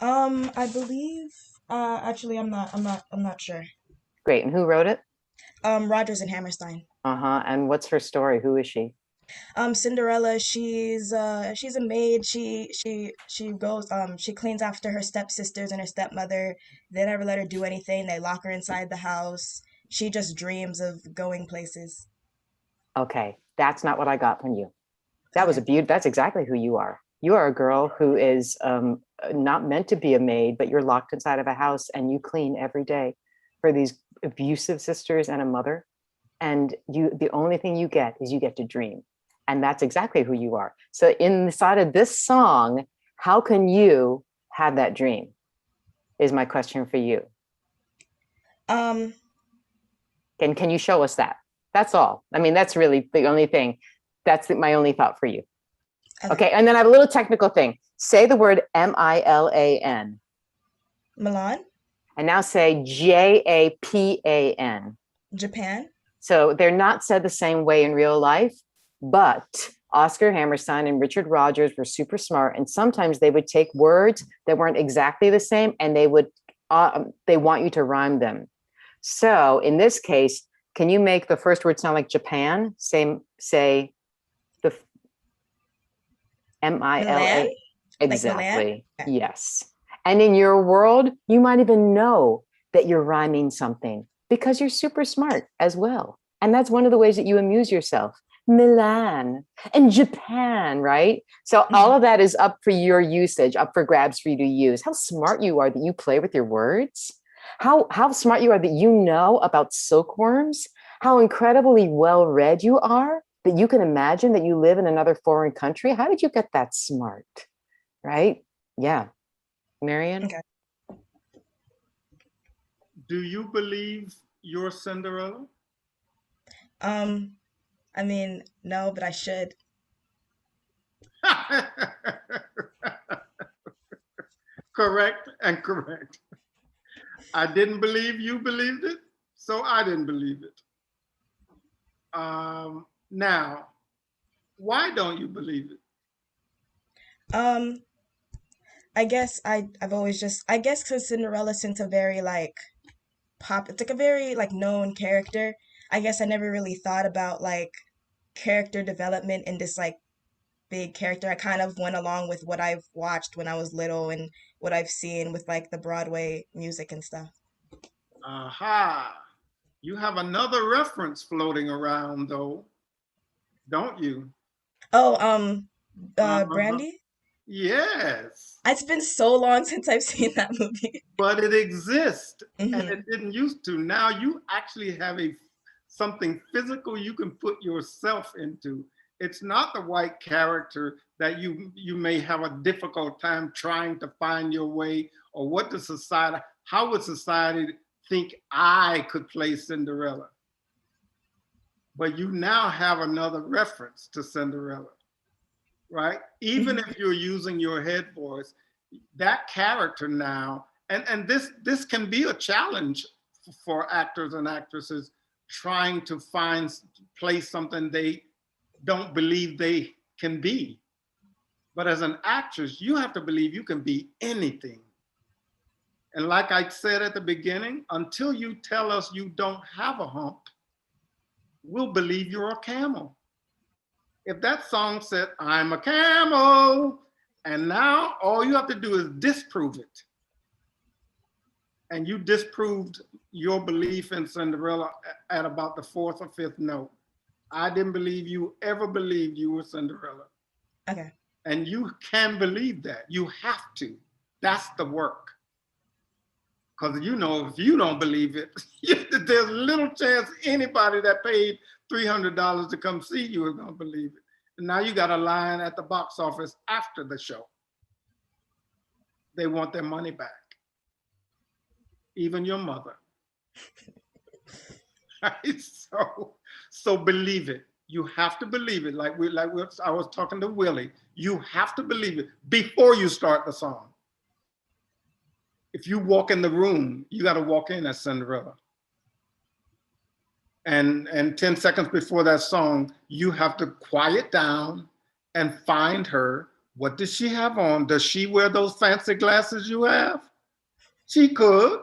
L: I believe actually I'm not sure.
D: Great. And who wrote it?
L: Rogers and Hammerstein.
D: Uh-huh. And what's her story? Who is she?
L: Cinderella, she's a maid. She goes she cleans after her stepsisters and her stepmother. They never let her do anything. They lock her inside the house. She just dreams of going places.
D: Okay. That's not what I got from you. That was a
L: Okay.
D: beauty. That's exactly who you are. You are a girl who is not meant to be a maid, but you're locked inside of a house and you clean every day for these abusive sisters and a mother. And the only thing you get is you get to dream. And that's exactly who you are. So inside of this song, how can you have that dream? Is my question for you.
L: Um,
D: Can you show us that? That's all. I mean, that's really the only thing. That's my only thought for you.
L: okay.
D: Okay, and then I have a little technical thing. Say the word Milan,
L: Milan,
D: and now say Japan.
L: Japan.
D: So they're not said the same way in real life, but Oscar Hammerstein and Richard Rogers were super smart, and sometimes they would take words that weren't exactly the same, and they want you to rhyme them. So in this case, can you make the first word sound like Japan? Say the Mila.
L: Milan, like Milan.
D: Exactly.
L: Okay.
D: Yes. And in your world, you might even know that you're rhyming something because you're super smart as well. And that's one of the ways that you amuse yourself. Milan and Japan, right? So all of that is up for your usage, up for grabs for you to use. How smart you are that you play with your words. How smart you are that you know about silkworms. How incredibly well read you are that you can imagine that you live in another foreign country. How did you get that smart? Right? Yeah. Marian?
L: Okay.
F: Do you believe you're Cinderella?
L: I mean, no, but I should.
F: Correct and correct. I didn't believe you believed it, so I didn't believe it. Now, why don't you believe it?
L: Um, I guess I've always just I guess because Cinderella since a very like it's like a very like known character. I guess I never really thought about like character development in this like big character. I kind of went along with what I've watched when I was little and what I've seen with like the Broadway music and stuff.
F: Aha. You have another reference floating around, though, don't you?
L: Oh,
F: Uh-huh.
L: Brandy?
F: Yes,
L: It's been so long since I've seen that movie.
F: but it exists and
L: hmm
F: it didn't used to. Now you actually have something physical you can put yourself into. It's not the white character that you may have a difficult time trying to find your way, or how would society think I could play Cinderella? But you now have another reference to Cinderella, right? Even
L: hmm
F: if you're using your head voice, that character now, and this can be a challenge for actors and actresses trying to play something they don't believe they can be. But as an actress, you have to believe you can be anything. And like I said at the beginning, until you tell us you don't have a hump, we'll believe you're a camel. If that song said, I'm a camel, And now all you have to do is disprove it. And you disproved your belief in Cinderella at about the fourth or fifth note. I didn't believe you ever believed you were Cinderella.
L: Okay.
F: And you can believe that. You have to. That's the work. Because you know, if you don't believe it, there's little chance anybody that paid $300 to come see you is going to believe it. And now you got a line at the box office after the show. They want their money back. Even your mother. Right? So believe it. You have to believe it. I was talking to Willie. You have to believe it before you start the song. If you walk in the room, you got to walk in as Cinderella. And 10 seconds before that song, you have to quiet down and find her. What does she have on? Does she wear those fancy glasses you have? She could.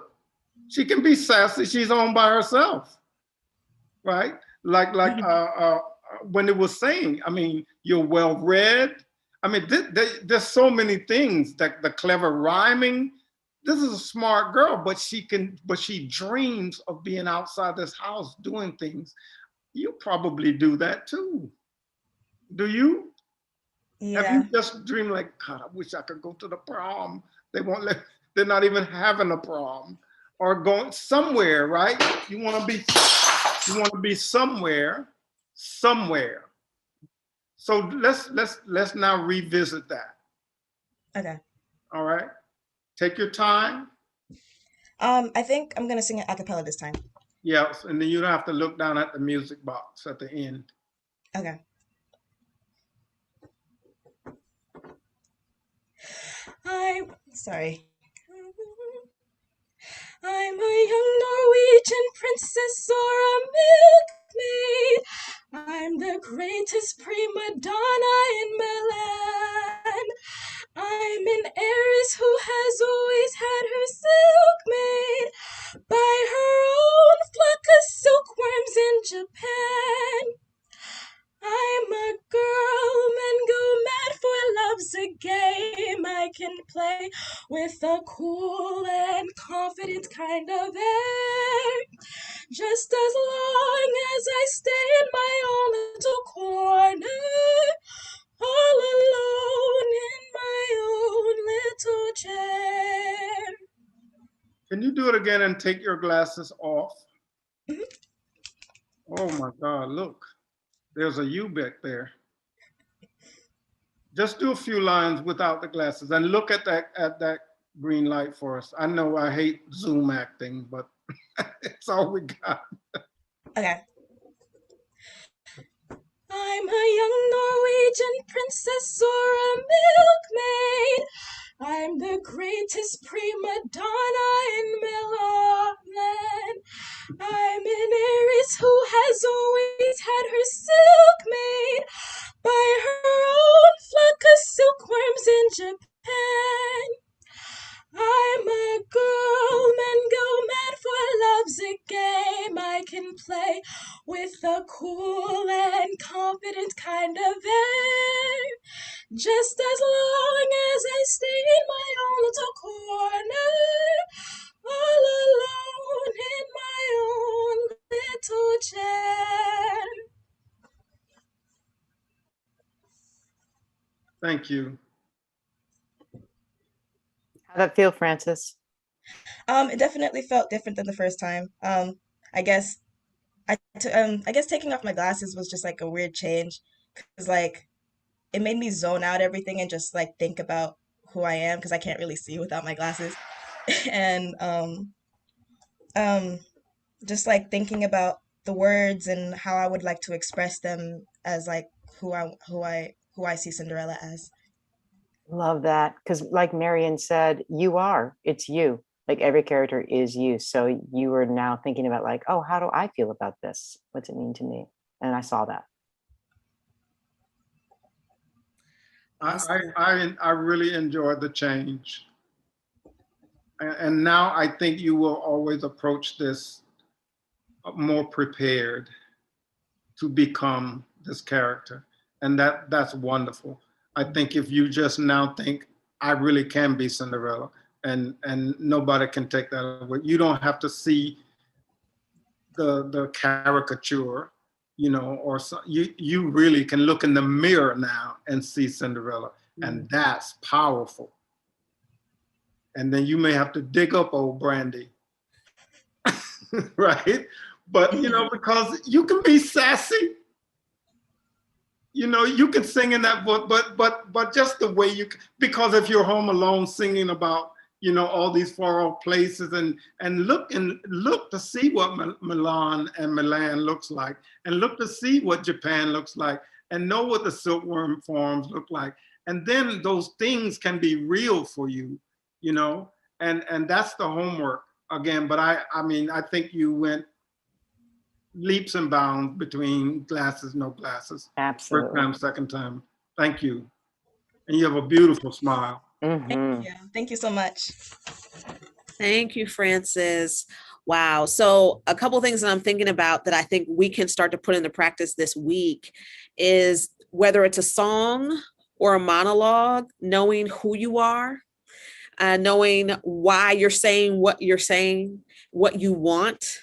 F: She can be sassy. She's on by herself, right? Like when it was saying, I mean, you're well read. I mean, there's so many things, that the clever rhyming. This is a smart girl, but she dreams of being outside this house doing things. You probably do that too. Do you?
L: Yeah.
F: Have you just dreamed like, God, I wish I could go to the prom. They won't let, they're not even having a prom. Or going somewhere, right? You want to be somewhere. So let's now revisit that.
L: Okay.
F: All right. Take your time.
L: I think I'm gonna sing it a cappella this time.
F: Yes, and then you don't have to look down at the music box at the end.
L: Okay. I'm sorry. I'm a young Norwegian princess or a milkmaid. I'm the greatest prima donna in Milan. I'm an heiress who has always had her silk made by her own flock of silkworms in Japan. I'm a girl, men go mad for love's a game I can play with a cool and confident kind of air. Just as long as I stay in my own little corner, all alone in my own little chair.
F: Can you do it again and take your glasses off?
L: Mhm.
F: Oh my God, look. There's a U back there. Just do a few lines without the glasses and look at that green light for us. I know I hate Zoom acting, but it's all we got.
L: Okay. I'm a young Norwegian princess or a milkmaid. I'm the greatest prima donna in Milan. I'm an heiress who has always had her silk made by her own flock of silkworms in Japan. I'm a girl, men go mad for love's a game I can play with a cool and confident kind of air. Just as long as I stay in my own little corner, all alone in my own little chair.
F: Thank you.
D: How'd that feel, Francis?
L: It definitely felt different than the first time. I guess I guess taking off my glasses was just like a weird change, because like it made me zone out everything and just like think about who I am, because I can't really see without my glasses. And um just like thinking about the words and how I would like to express them as like who I see Cinderella as.
D: Love that. Because, like Marion said, it's you. Like every character is you. So you are now thinking about, like, oh, how do I feel about this? What's it mean to me? And I saw that.
F: I really enjoyed the change. And now I think you will always approach this more prepared to become this character. And that's wonderful. I think if you just now think, I really can be Cinderella, and nobody can take that away. You don't have to see the caricature, you know, or so, you really can look in the mirror now and see Cinderella, and that's powerful. And then you may have to dig up old Brandy, right? But you know, because you can be sassy, you know, you could sing in that book, but just the way you, because if you're home alone singing about, you know, all these far off places, and look to see what Milan looks like, and look to see what Japan looks like, and know what the silkworm forms look like, and then those things can be real for you, you know, and that's the homework again. But I mean, I think you went leaps and bounds between glasses, no glasses.
D: Absolutely.
F: First time, second time. Thank you. And you have a beautiful smile.
L: Thank you. Thank you so much.
B: Thank you, Francis. Wow. So a couple of things that I'm thinking about that I think we can start to put into practice this week is whether it's a song or a monologue, knowing who you are, knowing why you're saying, what you want.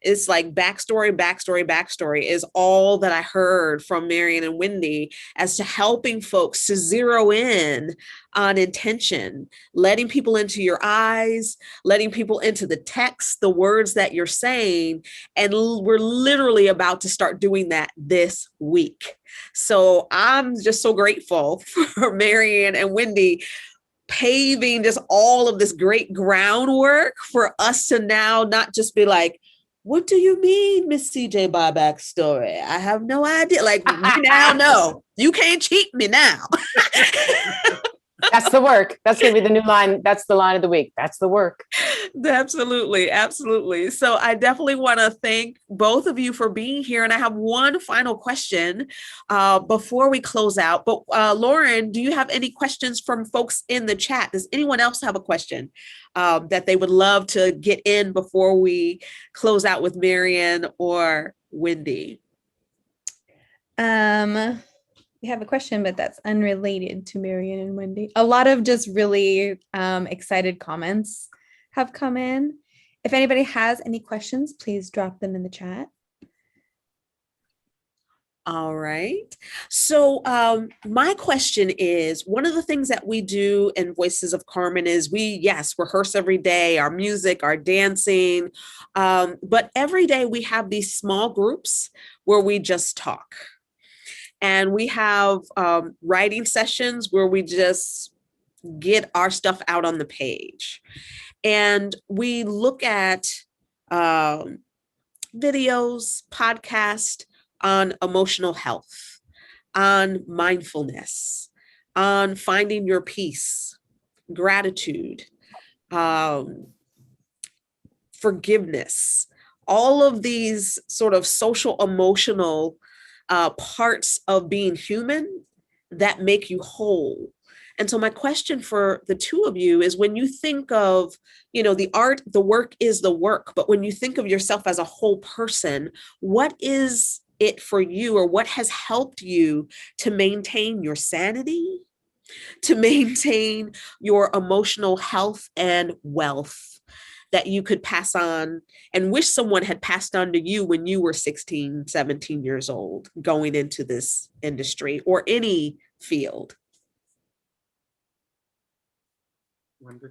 B: It's like backstory is all that I heard from Marion and Wendy as to helping folks to zero in on intention, letting people into your eyes, letting people into the text, the words that you're saying. And we're literally about to start doing that this week. So I'm just so grateful for Marion and Wendy paving just all of this great groundwork for us to now not just be like, what do you mean, Miss CJ Buyback's story? I have no idea. Like, we now know. You can't cheat me now.
D: That's the work. That's going to be the new line. That's the line of the week. That's the work.
B: Absolutely. Absolutely. So I definitely want to thank both of you for being here. And I have one final question before we close out. But Lauren, do you have any questions from folks in the chat? Does anyone else have a question that they would love to get in before we close out with Marian or Wendy?
A: We have a question, but that's unrelated to Marian and Wendy. A lot of just really excited comments have come in. If anybody has any questions, please drop them in the chat.
B: All right. So my question is, one of the things that we do in Voices of Carmen is we rehearse every day, our music, our dancing, but every day we have these small groups where we just talk. And we have writing sessions where we just get our stuff out on the page. And we look at videos, podcasts on emotional health, on mindfulness, on finding your peace, gratitude, forgiveness, all of these sort of social, emotional parts of being human that make you whole. And so my question for the two of you is, when you think of, you know, the art, the work is the work, but when you think of yourself as a whole person, what is it for you, or what has helped you to maintain your sanity, to maintain your emotional health and wealth that you could pass on and wish someone had passed on to you when you were 16, 17 years old, going into this industry or any field?
F: Wendy?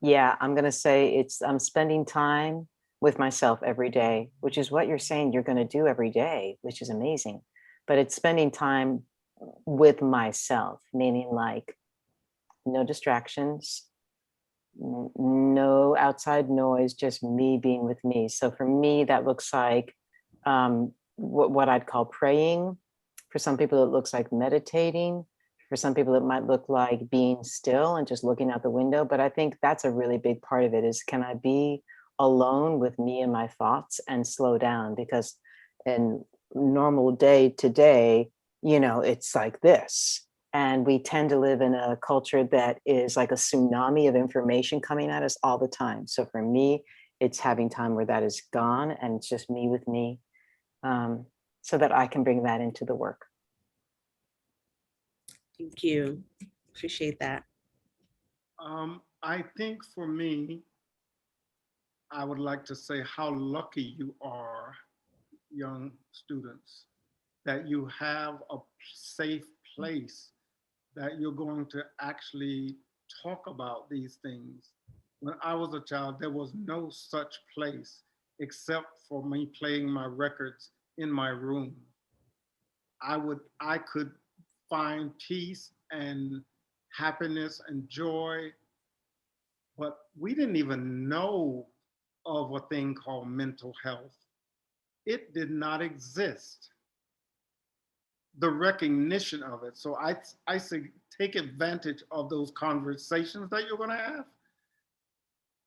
D: Yeah, I'm going to say I'm spending time with myself every day, which is what you're saying you're going to do every day, which is amazing. But it's spending time with myself, meaning like no distractions, no outside noise, just me being with me. So for me, that looks like what I'd call praying. For some people, it looks like meditating. For some people, it might look like being still and just looking out the window. But I think that's a really big part of it is, can I be alone with me and my thoughts and slow down? Because in normal day to day, you know, it's like this. And we tend to live in a culture that is like a tsunami of information coming at us all the time. So for me, it's having time where that is gone and it's just me with me, so that I can bring that into the work.
B: Thank you. Appreciate that.
F: I think for me, I would like to say how lucky you are, young students, that you have a safe place that you're going to actually talk about these things. When I was a child, there was no such place except for me playing my records in my room. I could find peace and happiness and joy, but we didn't even know of a thing called mental health. It did not exist. The recognition of it. So I say take advantage of those conversations that you're going to have.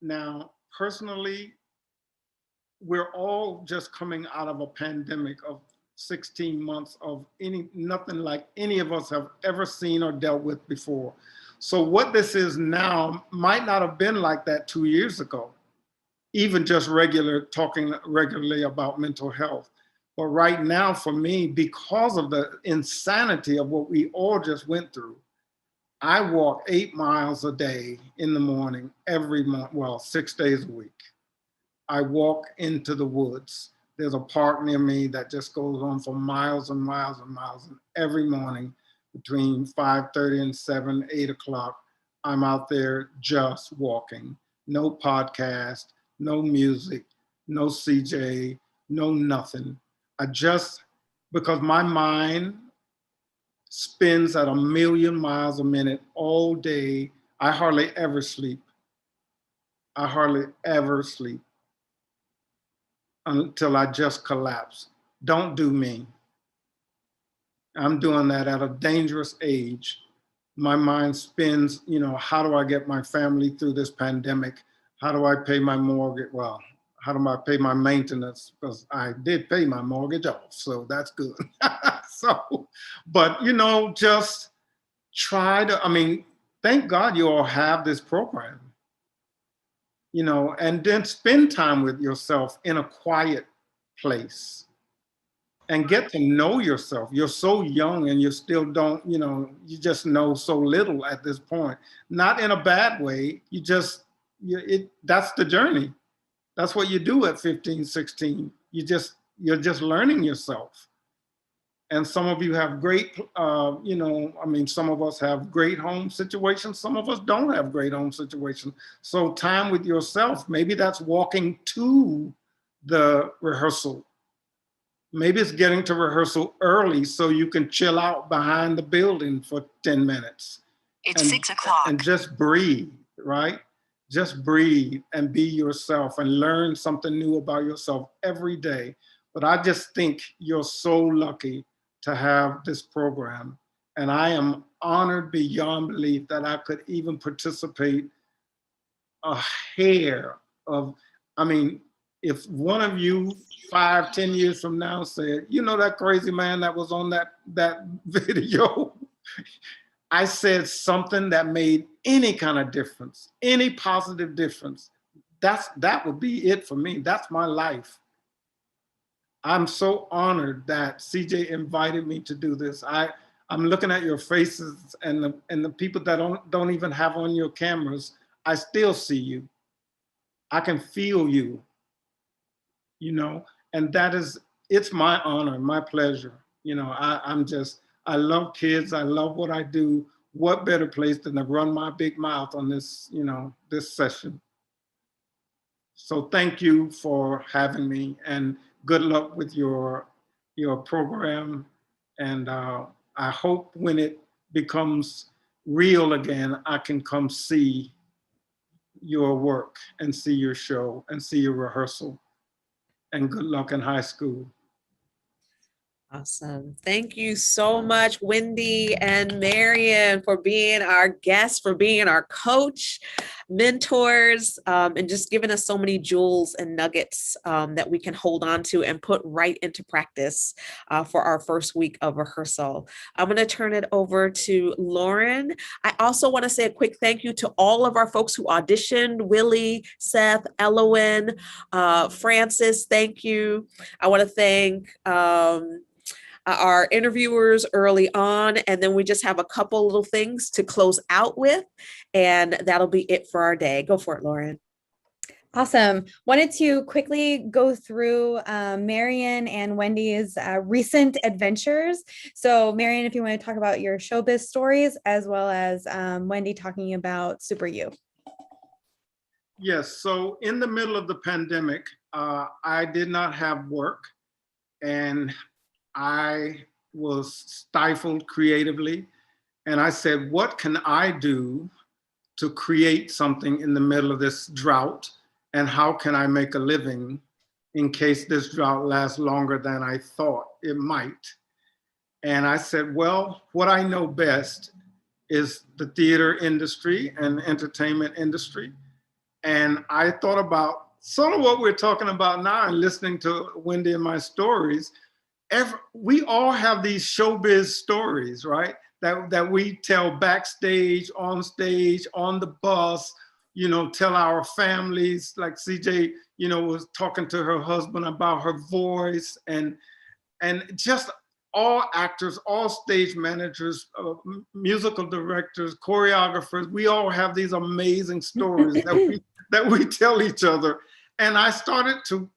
F: Now, personally, we're all just coming out of a pandemic of 16 months of nothing like any of us have ever seen or dealt with before. So what this is now might not have been like that 2 years ago, even just talking regularly about mental health. But right now, for me, because of the insanity of what we all just went through, I walk 8 miles a day in the morning, every month, well, 6 days a week. I walk into the woods. There's a park near me that just goes on for miles and miles and miles. And every morning between 5:30 and 7, 8 o'clock, I'm out there just walking. No podcast, no music, no CJ, no nothing. Because my mind spins at 1,000,000 miles a minute all day. I hardly ever sleep. I hardly ever sleep until I just collapse. Don't do me. I'm doing that at a dangerous age. My mind spins, how do I get my family through this pandemic? How do I pay my mortgage? Well, how do I pay my maintenance? Because I did pay my mortgage off, so that's good. But just try to, thank God you all have this program, and then spend time with yourself in a quiet place and get to know yourself. You're so young and you still don't, you just know so little at this point. Not in a bad way. That's the journey. That's what you do at 15, 16. You're just learning yourself. And some of you have great, some of us have great home situations. Some of us don't have great home situations. So time with yourself, maybe that's walking to the rehearsal. Maybe it's getting to rehearsal early so you can chill out behind the building for 10 minutes.
M: It's 6 o'clock.
F: And just breathe, right? Just breathe and be yourself and learn something new about yourself every day. But I just think you're so lucky to have this program. And I am honored beyond belief that I could even participate a hair of, if one of you 5-10 years from now said, that crazy man that was on that video, I said something that made any kind of difference, any positive difference. That would be it for me. That's my life. I'm so honored that CJ invited me to do this. I'm looking at your faces and the people that don't even have on your cameras. I still see you. I can feel you, and it's my honor, my pleasure. I love kids. I love what I do. What better place than to run my big mouth on this, this session. So thank you for having me and good luck with your program. And I hope when it becomes real again, I can come see your work and see your show and see your rehearsal. And good luck in high school.
B: Awesome. Thank you so much, Wendy and Marion, for being our guests, for being our coach, mentors, and just giving us so many jewels and nuggets that we can hold on to and put right into practice for our first week of rehearsal. I'm going to turn it over to Lauren. I also want to say a quick thank you to all of our folks who auditioned: Willie, Seth, Elowen, Francis. Thank you. I want to thank our interviewers early on, and then we just have a couple little things to close out with, and that'll be it for our day. Go for it, Lauren.
A: Awesome. Wanted to quickly go through Marian and Wendy's recent adventures. So Marian, if you want to talk about your showbiz stories, as well as Wendy talking about Super You.
F: Yes, so in the middle of the pandemic, I did not have work, and I was stifled creatively. And I said, what can I do to create something in the middle of this drought? And how can I make a living in case this drought lasts longer than I thought it might? And I said, well, what I know best is the theater industry and entertainment industry. And I thought about sort of what we're talking about now and listening to Wendy and my stories. We all have these showbiz stories, right? That we tell backstage, on stage, on the bus, tell our families, like CJ, was talking to her husband about her voice, and just all actors, all stage managers, musical directors, choreographers, we all have these amazing stories that we tell each other. And I started to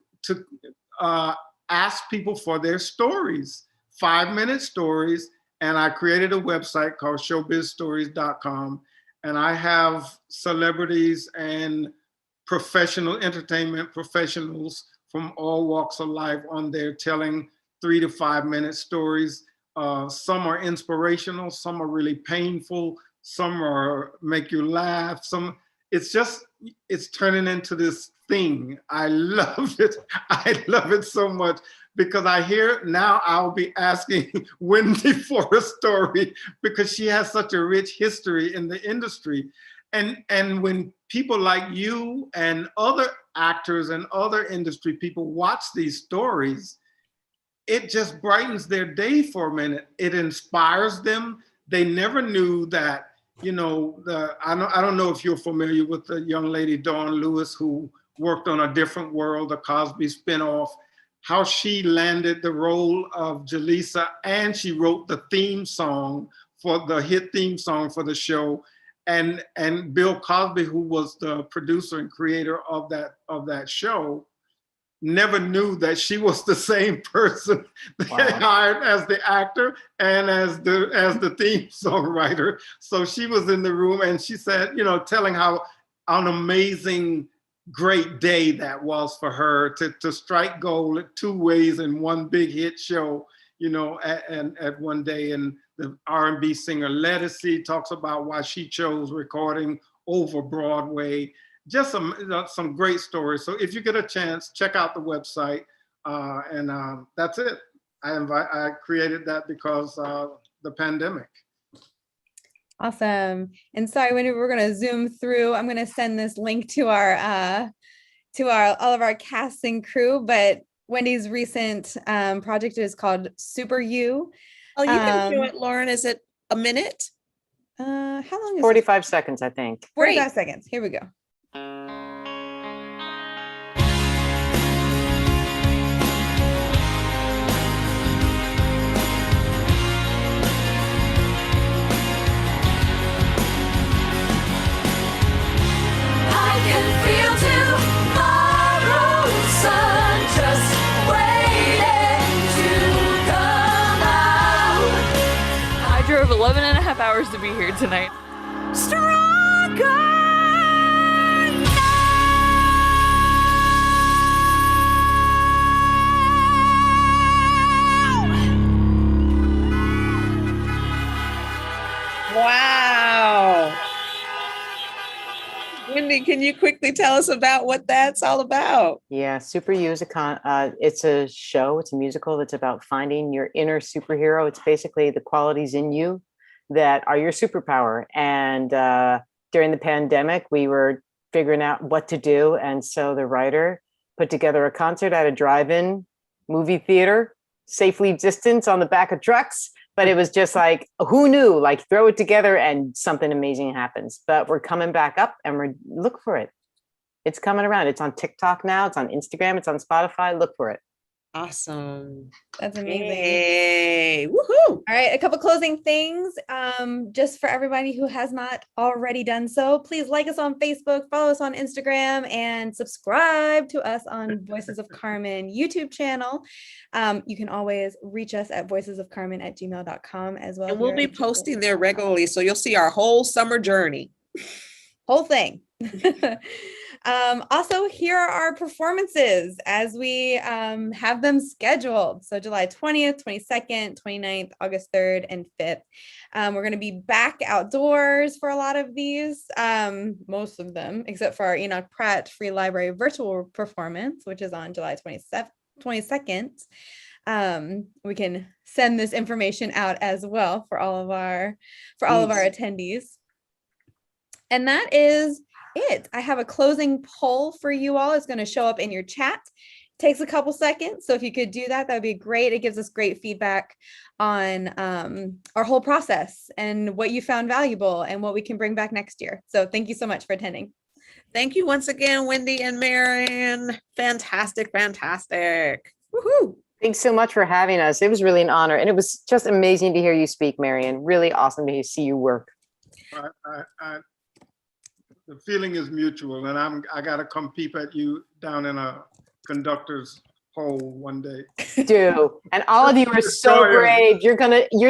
F: ask people for their stories, 5-minute stories. And I created a website called showbizstories.com. And I have celebrities and professional entertainment professionals from all walks of life on there telling 3 to 5 minute stories. Some are inspirational, some are really painful, some are make you laugh. It's turning into this thing. I love it. I love it so much because I hear now I'll be asking Wendy for a story because she has such a rich history in the industry. And when people like you and other actors and other industry people watch these stories, it just brightens their day for a minute. It inspires them. They never knew that, I don't know if you're familiar with the young lady, Dawn Lewis, who worked on A Different World, the Cosby spinoff, how she landed the role of Jaleesa, and she wrote the theme song for the hit theme song for the show. And Bill Cosby, who was the producer and creator of that show, never knew that she was the same person they hired as the actor and as the theme songwriter. So she was in the room and she said, telling how an amazing, great day that was for her to strike gold 2 ways in one big hit show, at one day. And the R&B singer Ledisi talks about why she chose recording over Broadway. Just some great stories. So if you get a chance, check out the website, and that's it. I created that because the pandemic.
A: Awesome. And sorry, when we're going to zoom through, I'm going to send this link to all of our cast and crew. But Wendy's recent project is called Super You.
B: Oh, you can do it, Lauren. Is it a minute?
A: How long is
D: 45 seconds, I think.
A: 45 seconds. Here we go.
M: I drove 11 and a half hours to be here tonight.
B: Wow. Wendy, can you quickly tell us about what that's all about?
D: Yeah, Super You is it's a show, it's a musical that's about finding your inner superhero. It's basically the qualities in you that are your superpower. And during the pandemic, we were figuring out what to do. And so the writer put together a concert at a drive-in movie theater, safely distanced on the back of trucks. But it was just like, who knew? Like, throw it together and something amazing happens. But we're coming back up and look for it. It's coming around. It's on TikTok now. It's on Instagram. It's on Spotify. Look for it.
B: Awesome.
A: That's amazing.
B: Hey, woohoo.
A: All right, a couple closing things. Just for everybody who has not already done so, please like us on Facebook, follow us on Instagram, and subscribe to us on Voices of Carmen YouTube channel. You can always reach us at voicesofcarmen@gmail.com as well.
B: And we'll be posting there regularly, so you'll see our whole summer journey.
A: Whole thing. Also, here are our performances as we have them scheduled. So July 20th, 22nd, 29th, August 3rd, and 5th. We're going to be back outdoors for a lot of these, most of them, except for our Enoch Pratt Free Library virtual performance, which is on July 22nd. We can send this information out as well for all of our attendees. And that is it. I have a closing poll for you all. It's going to show up in your chat. Takes a couple seconds. So if you could do that, that'd be great. It gives us great feedback on our whole process and what you found valuable and what we can bring back next year. So thank you so much for attending.
B: Thank you once again, Wendy and Marion. Fantastic, fantastic. Woohoo.
D: Thanks so much for having us. It was really an honor. And it was just amazing to hear you speak, Marion. Really awesome to see you work.
F: The feeling is mutual, and I gotta come peep at you down in a conductor's hole one day.
D: Do. And all of you are so brave. You're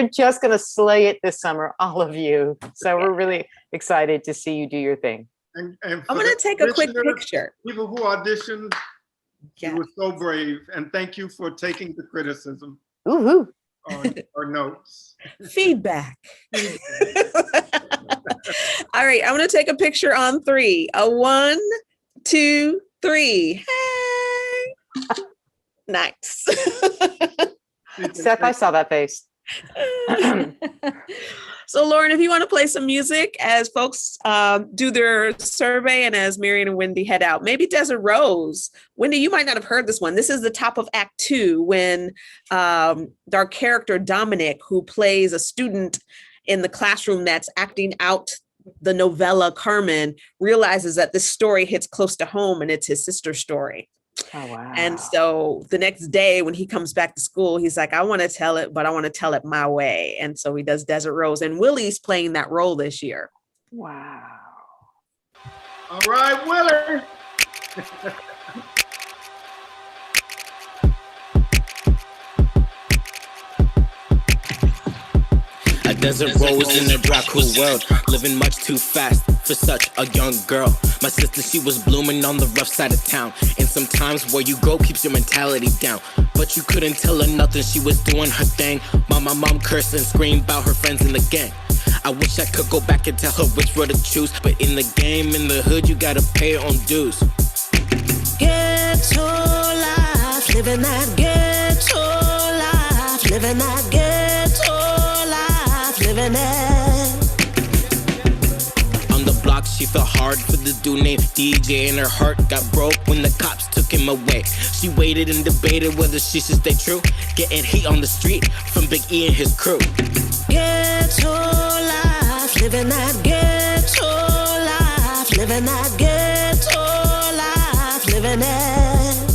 D: just gonna slay it this summer, all of you. So we're really excited to see you do your thing.
F: And
B: I'm gonna take a quick picture.
F: People who auditioned, you were so brave, and thank you for taking the criticism.
D: Woohoo.
F: Or notes.
B: Feedback. All right, I'm going to take a picture on 3. A 1, 2, 3. Hey. Nice.
D: Seth, I saw that face.
B: So Lauren, if you want to play some music as folks do their survey and as Marion and Wendy head out, maybe Desert Rose. Wendy, you might not have heard this one. This is the top of Act 2 when our character Dominic, who plays a student in the classroom that's acting out the novella Carmen, realizes that this story hits close to home and it's his sister's story.
D: Oh, wow.
B: And so the next day when he comes back to school, he's like, I want to tell it, but I want to tell it my way. And so he does Desert Rose, and Willie's playing that role this year.
D: Wow.
F: All right, Willer.
H: A desert rose in a dry, cool world, living much too fast for such a young girl. My sister, she was blooming on the rough side of town, and sometimes where you go keeps your mentality down. But you couldn't tell her nothing, she was doing her thing. My mom cursed and screamed about her friends in the gang. I wish I could go back and tell her which road to choose, but in the game, in the hood, you gotta pay your own dues.
N: Ghetto life, living that ghetto life, living that ghetto life, living it.
H: On the block, she felt hard for the dude named DJ, and her heart got broke when the cops took him away. She waited and debated whether she should stay true, getting heat on the street from Big E and his crew.
N: Ghetto life, living that ghetto life, living that ghetto life, living it.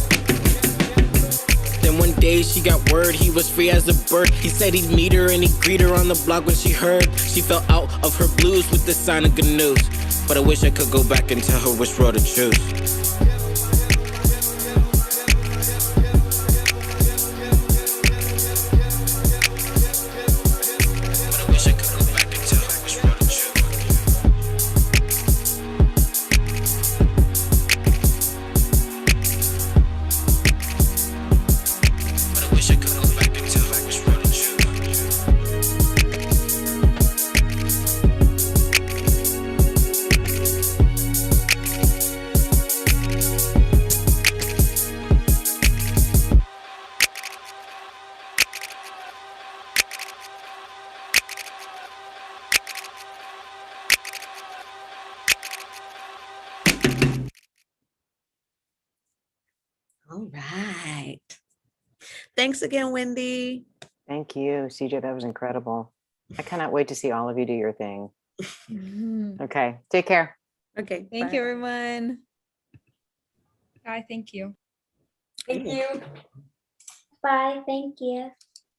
H: Then one day she got word he was free as a bird. He said he'd meet her and he'd greet her on the block when she heard. She fell out of her blues with the sign of good news. But I wish I could go back and tell her which road to choose.
B: All right. Thanks again, Wendy.
D: Thank you, CJ. That was incredible. I cannot wait to see all of you do your thing. Okay. Take care.
B: Okay.
A: Thank you, everyone.
M: Bye. Thank you.
J: Thank you.
O: Bye. Thank you.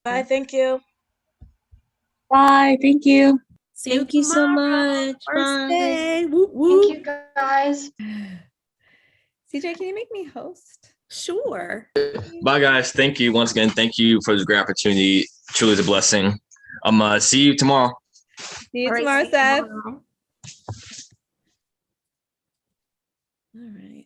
L: Bye. Thank you.
B: Bye. Thank you.
A: Thank you so much.
B: First
A: Bye.
B: day. Whoop,
E: Thank
B: whoop.
E: you guys.
A: CJ, can you make me host?
B: Sure.
K: Bye, guys. Thank you once again. Thank you for this great opportunity. Truly is a blessing. See you tomorrow.
A: See you
B: All right,
A: tomorrow,
B: see you
A: Seth.
B: tomorrow.
A: All right.